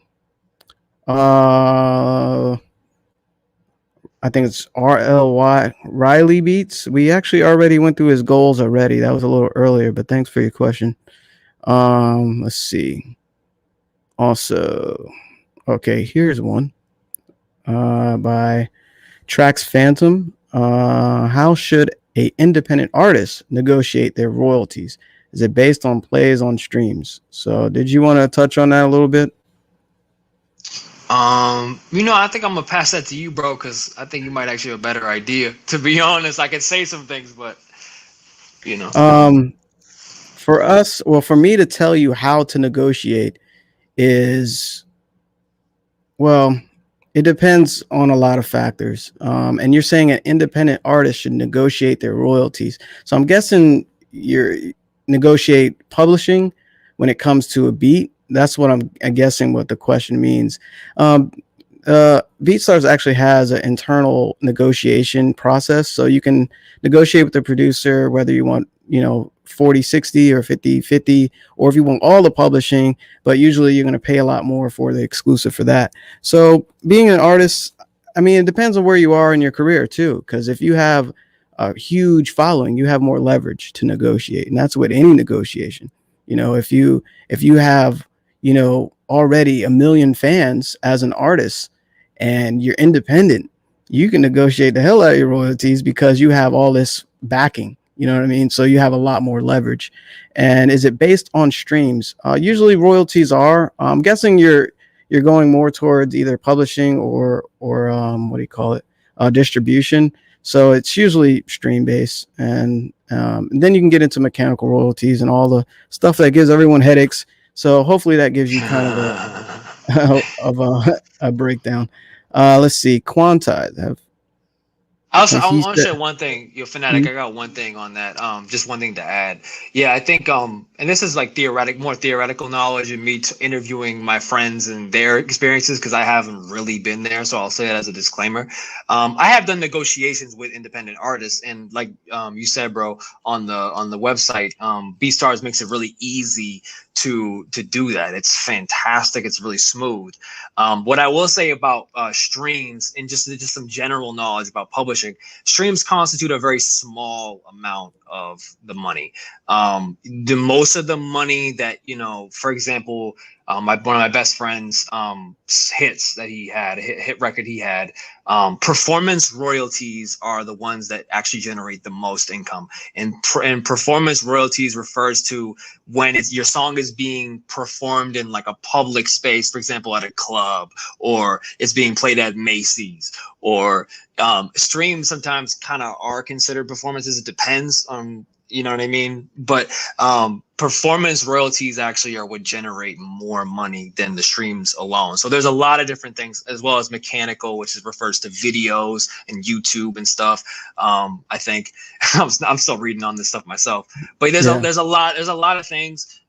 I think it's RLY Riley Beats. We actually already went through his goals already. That was a little earlier, but thanks for your question. Let's see. Also, okay, here's one by Trax Phantom. How should a independent artist negotiate their royalties? Is it based on plays on streams? So did you want to touch on that a little bit? You know, I think I'm gonna pass that to you, bro, because I think you might actually have a better idea. To be honest, I could say some things, but you know. For us, well, for me to tell you how to negotiate is, well, it depends on a lot of factors. And you're saying an independent artist should negotiate their royalties. So I'm guessing you negotiate publishing when it comes to a beat. That's what I'm guessing what the question means. BeatStars actually has an internal negotiation process. So you can negotiate with the producer whether you want, you know, 40-60 or 50-50, or if you want all the publishing, but usually you're going to pay a lot more for the exclusive for that. So being an artist, I mean, it depends on where you are in your career too, because if you have a huge following, you have more leverage to negotiate, and that's with any negotiation. if you have, already 1 million fans as an artist and you're independent, you can negotiate the hell out of your royalties because you have all this backing. You know what I mean? So you have a lot more leverage. And is it based on streams? Usually royalties are. I'm guessing you're going more towards either publishing or what do you call it? Distribution. So it's usually stream based, and then you can get into mechanical royalties and all the stuff that gives everyone headaches. So hopefully that gives you kind of a breakdown. Let's see, Quantize. Also, Has I he want to said? share one thing. Your Fanatic, I got one thing on that. Just one thing to add. Yeah, I think and this is like more theoretical knowledge and me interviewing my friends and their experiences because I haven't really been there. So I'll say that as a disclaimer. I have done negotiations with independent artists, and like you said, bro, on the website, BeatStars makes it really easy to do that. It's fantastic. It's really smooth. What I will say about streams and just some general knowledge about publishing, streams constitute a very small amount of the money. The most of the money that, for example, one of my best friends hits that he had, hit record he had, performance royalties are the ones that actually generate the most income. And performance royalties refers to when your song is being performed in like a public space, for example, at a club, or it's being played at Macy's, or streams sometimes kind of are considered performances. It depends on, you know what I mean? But performance royalties actually are what generate more money than the streams alone. So there's a lot of different things, as well as mechanical, which refers to videos and YouTube and stuff. I think I'm still reading on this stuff myself, but there's a lot of things.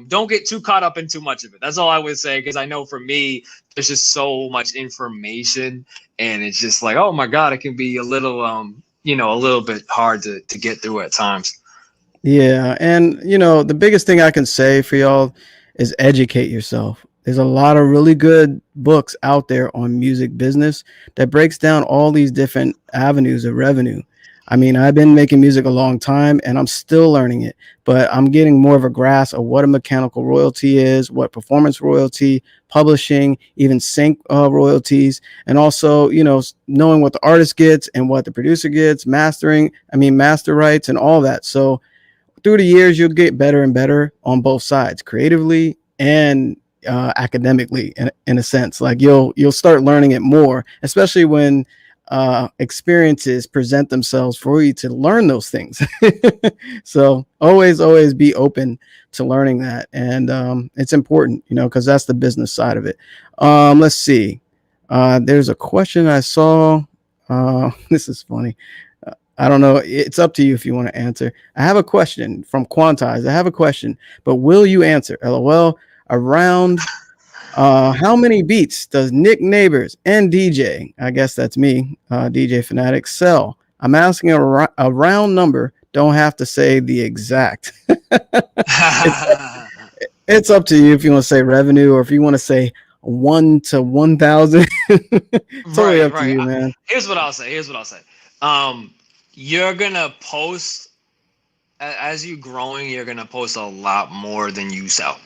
Don't get too caught up in too much of it. That's all I would say, because I know for me, there's just so much information, and it's just like, oh my God, it can be a little a little bit hard to get through at times. Yeah, and the biggest thing I can say for y'all is educate yourself. There's a lot of really good books out there on music business that breaks down all these different avenues of revenue. I mean, I've been making music a long time and I'm still learning it, but I'm getting more of a grasp of what a mechanical royalty is, what performance royalty, publishing, even sync royalties, and also, knowing what the artist gets and what the producer gets, master rights and all that. So through the years, you'll get better and better on both sides, creatively and academically, in a sense. Like you'll start learning it more, especially when experiences present themselves for you to learn those things. So always be open to learning that, and it's important, because that's the business side of it. Let's see. There's a question I saw. This is funny. I don't know. It's up to you if you want to answer. I have a question from Quantize. I have a question, but will you answer? LOL. Around how many beats does Nick Neighbours and DJ, I guess that's me, DJ Phanatic, sell? I'm asking a round number. Don't have to say the exact. It's up to you if you want to say revenue or if you want to say 1 to 1,000. Totally up to you, man. Here's what I'll say. You're gonna post, as you growing, you're gonna post a lot more than you sell.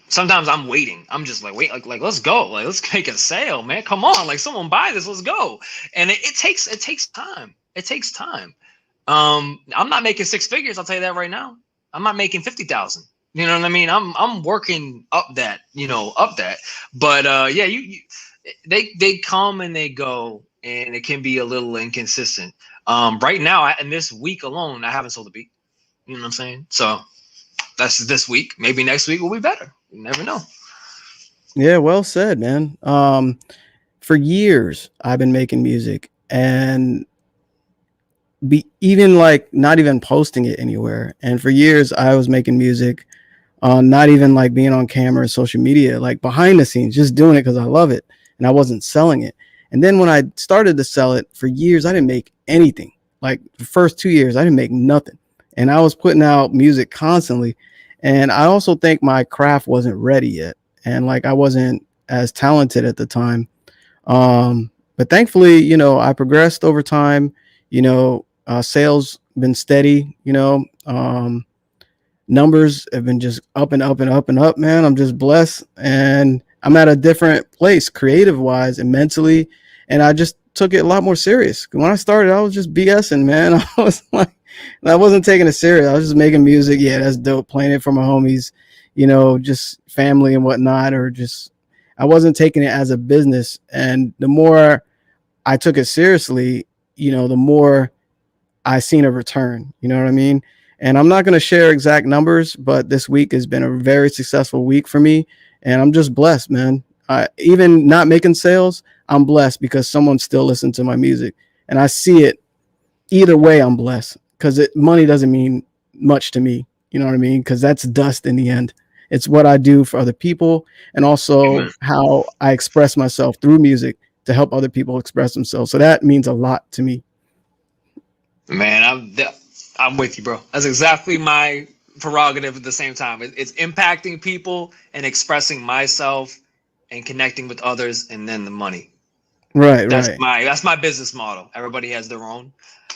Sometimes I'm waiting. I'm just like, wait, like let's go. Like, let's make a sale, man. Come on, like someone buy this, let's go. And it takes time. It takes time. I'm not making six figures, I'll tell you that right now. I'm not making 50,000. You know what I mean? I'm working up that. But yeah, they come and they go, and it can be a little inconsistent. Right now, in this week alone, I haven't sold a beat. You know what I'm saying? So that's this week. Maybe next week will be better. You never know. Yeah, well said, man. For years, I've been making music and even like not even posting it anywhere. And for years, I was making music, not even like being on camera or social media, like behind the scenes, just doing it because I love it, and I wasn't selling it. And then when I started to sell it, for years, I didn't make anything. Like the first 2 years, I didn't make nothing. And I was putting out music constantly. And I also think my craft wasn't ready yet. And like I wasn't as talented at the time. But thankfully, I progressed over time. Sales been steady, numbers have been just up and up and up and up, man. I'm just blessed, and I'm at a different place creative wise and mentally, and I just took it a lot more serious. When I started, I was just BSing, man. I was like, I wasn't taking it serious. I was just making music. Yeah, that's dope. Playing it for my homies, just family and whatnot, or just I wasn't taking it as a business. And the more I took it seriously, the more I seen a return. You know what I mean? And I'm not going to share exact numbers, but this week has been a very successful week for me, and I'm just blessed, man. Even not making sales, I'm blessed because someone still listens to my music, and I see it. Either way, I'm blessed because money doesn't mean much to me. You know what I mean? Because that's dust in the end. It's what I do for other people, and also how I express myself through music to help other people express themselves. So that means a lot to me. Man, I'm with you, bro. That's exactly my prerogative at the same time. It's impacting people and expressing myself and connecting with others, and then the money. Right. That's my business model. Everybody has their own.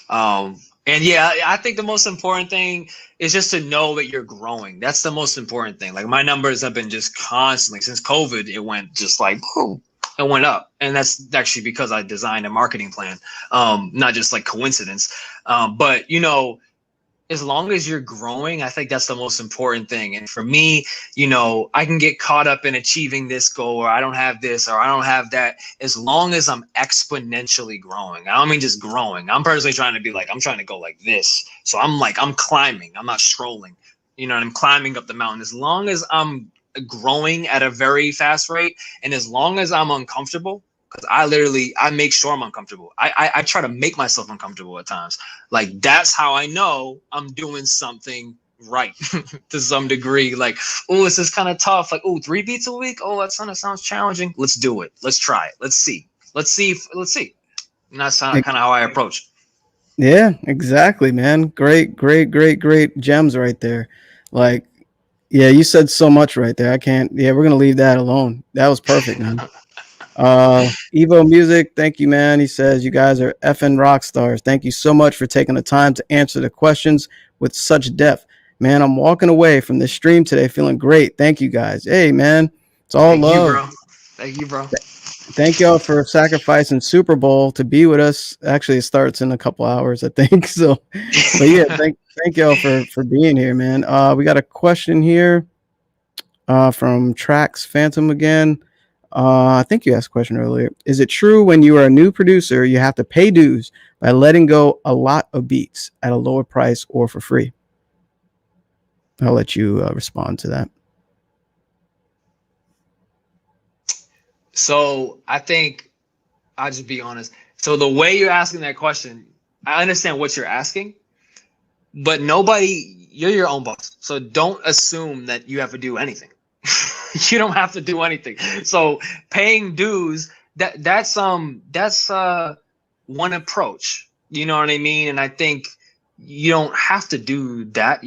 And yeah, I think the most important thing is just to know that you're growing. That's the most important thing. Like my numbers have been just constantly since COVID. It went just like boom, it went up, and that's actually because I designed a marketing plan, not just like coincidence. But as long as you're growing, I think that's the most important thing. And for me, I can get caught up in achieving this goal, or I don't have this, or I don't have that. As long as I'm exponentially growing, I don't mean just growing. I'm personally trying to be like, I'm trying to go like this. So I'm climbing. I'm not strolling. I'm climbing up the mountain. As long as I'm growing at a very fast rate, and as long as I'm uncomfortable, because I make sure I'm uncomfortable. I try to make myself uncomfortable at times. Like that's how I know I'm doing something right to some degree. Like, oh, this is kind of tough. Like, oh, 3 beats a week. Oh, that sounds challenging. Let's do it. Let's try it. Let's see. And that's kind of how I approach it. Yeah, exactly, man. Great gems right there. Like, yeah, you said so much right there. We're going to leave that alone. That was perfect, man. Evo Music, thank you, man. He says you guys are effing rock stars. Thank you so much for taking the time to answer the questions with such depth. Man, I'm walking away from this stream today feeling great. Thank you, guys. Hey, man, it's all love. Thank you, bro. Thank y'all for sacrificing Super Bowl to be with us. Actually, it starts in a couple hours, I think. So, but yeah, thank y'all for being here, man. We got a question here from Trax Phantom again. I think you asked a question earlier. Is it true when you are a new producer, you have to pay dues by letting go a lot of beats at a lower price or for free? I'll let you respond to that. So I think I'll just be honest. So the way you're asking that question, I understand what you're asking, but you're your own boss. So don't assume that you have to do anything. You don't have to do anything. So paying dues, that's one approach. You know what I mean? And I think you don't have to do that.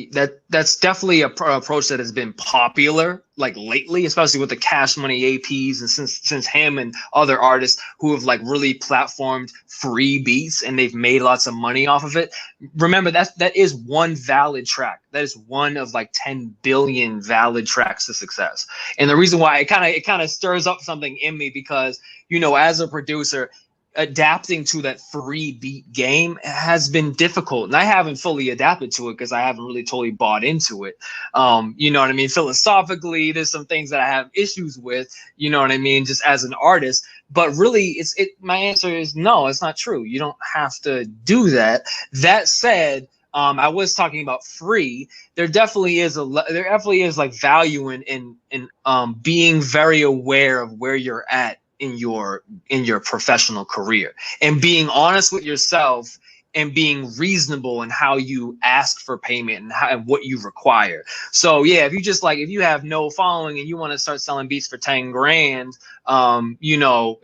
That's definitely a approach that has been popular like lately, especially with the Cash Money APs, and since him and other artists who have like really platformed free beats and they've made lots of money off of it. Remember that is one valid track. That is one of like 10 billion valid tracks to success. And the reason why it kind of stirs up something in me, because as a producer, adapting to that free beat game has been difficult, and I haven't fully adapted to it because I haven't really totally bought into it. You know what I mean? Philosophically, there's some things that I have issues with, you know what I mean, just as an artist. But really, my answer is no, it's not true. You don't have to do that. That said, I was talking about free. There definitely is like value in being very aware of where you're at in your professional career, and being honest with yourself and being reasonable in how you ask for payment and what you require. So yeah, if you have no following and you want to start selling beats for 10 grand,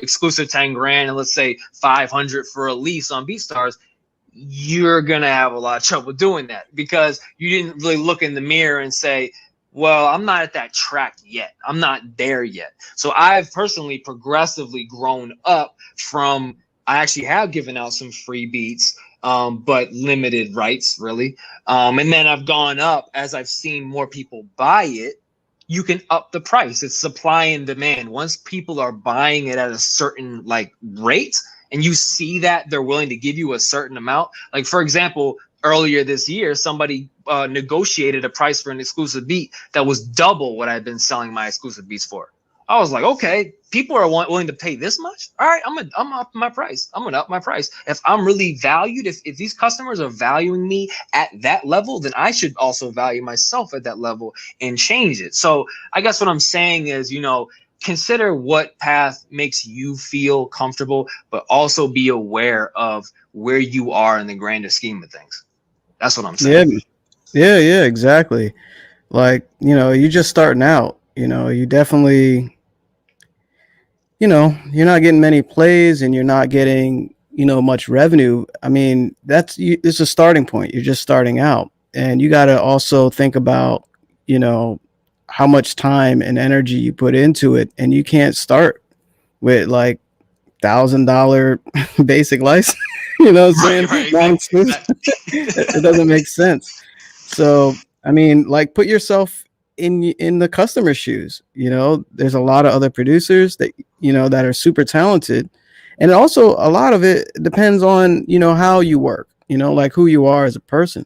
exclusive 10 grand, and let's say 500 for a lease on BeatStars, you're gonna have a lot of trouble doing that because you didn't really look in the mirror and say, well, I'm not at that track yet. I'm not there yet. So I've personally progressively grown up from, I actually have given out some free beats but limited rights, really. And then I've gone up as I've seen more people buy it. You can up the price. It's supply and demand. Once people are buying it at a certain like rate, and you see that they're willing to give you a certain amount. Like for example, earlier this year, somebody negotiated a price for an exclusive beat that was double what I'd been selling my exclusive beats for. I was like, okay, people are willing to pay this much. All right, I'm up my price. I'm gonna up my price. If I'm really valued, if these customers are valuing me at that level, then I should also value myself at that level and change it. So I guess what I'm saying is, you know, consider what path makes you feel comfortable, but also be aware of where you are in the grander scheme of things. That's what I'm saying. Yeah, exactly. Like, you know, you just starting out, you know, you definitely, you know, you're not getting many plays and you're not getting, you know, much revenue. I mean, it's a starting point. You're just starting out, and you got to also think about, you know, how much time and energy you put into it, and you can't start with like $1,000 basic license. You know what I'm saying? Right. It doesn't make sense. So, I mean, like, put yourself in the customer's shoes. You know, there's a lot of other producers that, you know, that are super talented, and also a lot of it depends on, you know, how you work, you know, like who you are as a person,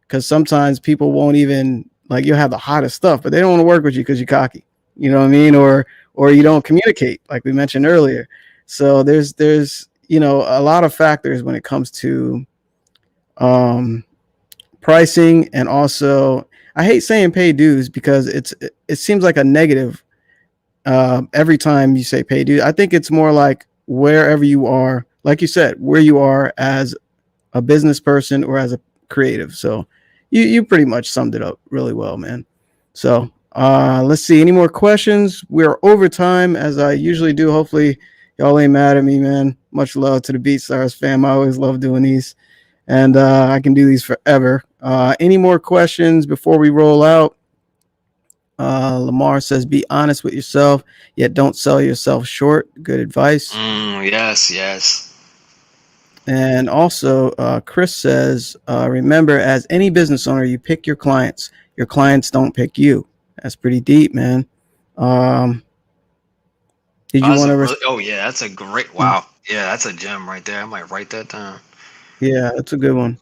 because sometimes people won't even, like, you'll have the hottest stuff, but they don't want to work with you because you're cocky, you know what I mean, or you don't communicate like we mentioned earlier. So there's you know, a lot of factors when it comes to um pricing. And also, I hate saying pay dues because it seems like a negative every time you say pay dues. I think it's more like wherever you are, like you said, where you are as a business person or as a creative. So you pretty much summed it up really well, man. So let's see, any more questions? We're over time as I usually do. Hopefully y'all ain't mad at me, man. Much love to the BeatStars fam. I always love doing these, and I can do these forever. Any more questions before we roll out? Lamar says, be honest with yourself, yet don't sell yourself short. Good advice. Yes. And also, Chris says, remember, as any business owner, you pick your clients. Your clients don't pick you. That's pretty deep, man. Did you want to? Oh yeah, that's a great, wow. Yeah, that's a gem right there. I might write that down. Yeah, that's a good one.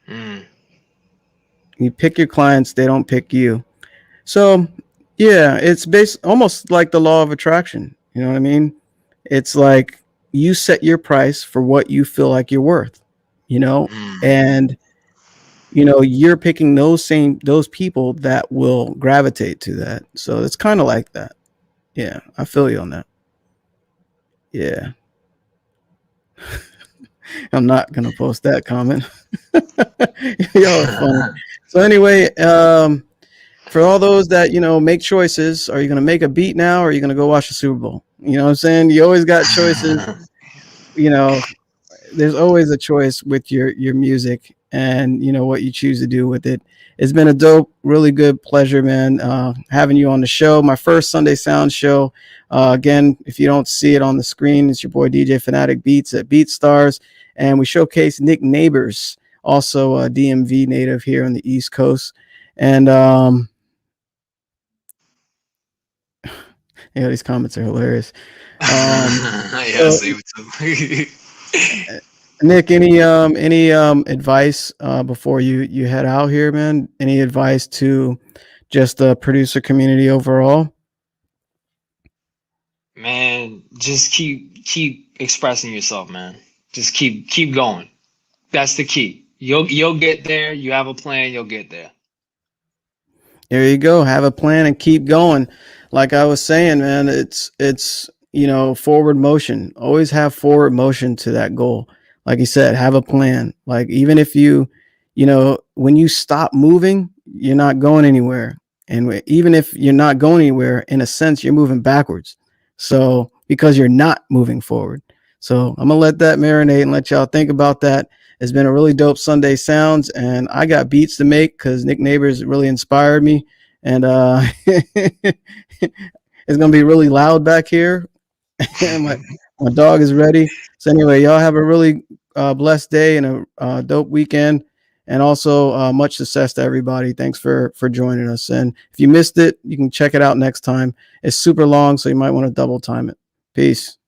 Mm. You pick your clients, they don't pick you. So, yeah, it's almost like the law of attraction. You know what I mean? It's like you set your price for what you feel like you're worth, you know, and you know, you're picking those people that will gravitate to that. So it's kind of like that. Yeah, I feel you on that. Yeah. I'm not gonna post that comment. Y'all are funny. So anyway, for all those that, you know, make choices, are you gonna make a beat now, or are you gonna go watch the Super Bowl? You know what I'm saying? You always got choices. You know, there's always a choice with your music, and you know what you choose to do with it. It's been a dope, really good pleasure, man, having you on the show. My first Sunday Sound show. Again, if you don't see it on the screen, it's your boy DJ Phanatic Beats at BeatStars, and we showcase Nick Neighbours, also a DMV native here on the East Coast. And yeah, these comments are hilarious. Yeah, So, see too. Nick, any advice before you head out here, man? Any advice to just the producer community overall? Man, just keep expressing yourself, man. Just keep going. That's the key. You'll get there. You have a plan, you'll get there. There you go. Have a plan and keep going. Like I was saying, man, it's you know, forward motion. Always have forward motion to that goal. Like you said, have a plan. Like, even if you know, when you stop moving, you're not going anywhere. And even if you're not going anywhere, in a sense, you're moving backwards. So, because you're not moving forward. So I'm gonna let that marinate and let y'all think about that. It's been a really dope Sunday Sounds, and I got beats to make because Nick Neighbours really inspired me. And it's gonna be really loud back here. my dog is ready. So anyway, y'all have a really blessed day and a dope weekend. And also much success to everybody. Thanks for joining us. And if you missed it, you can check it out next time. It's super long, so you might want to double time it. Peace.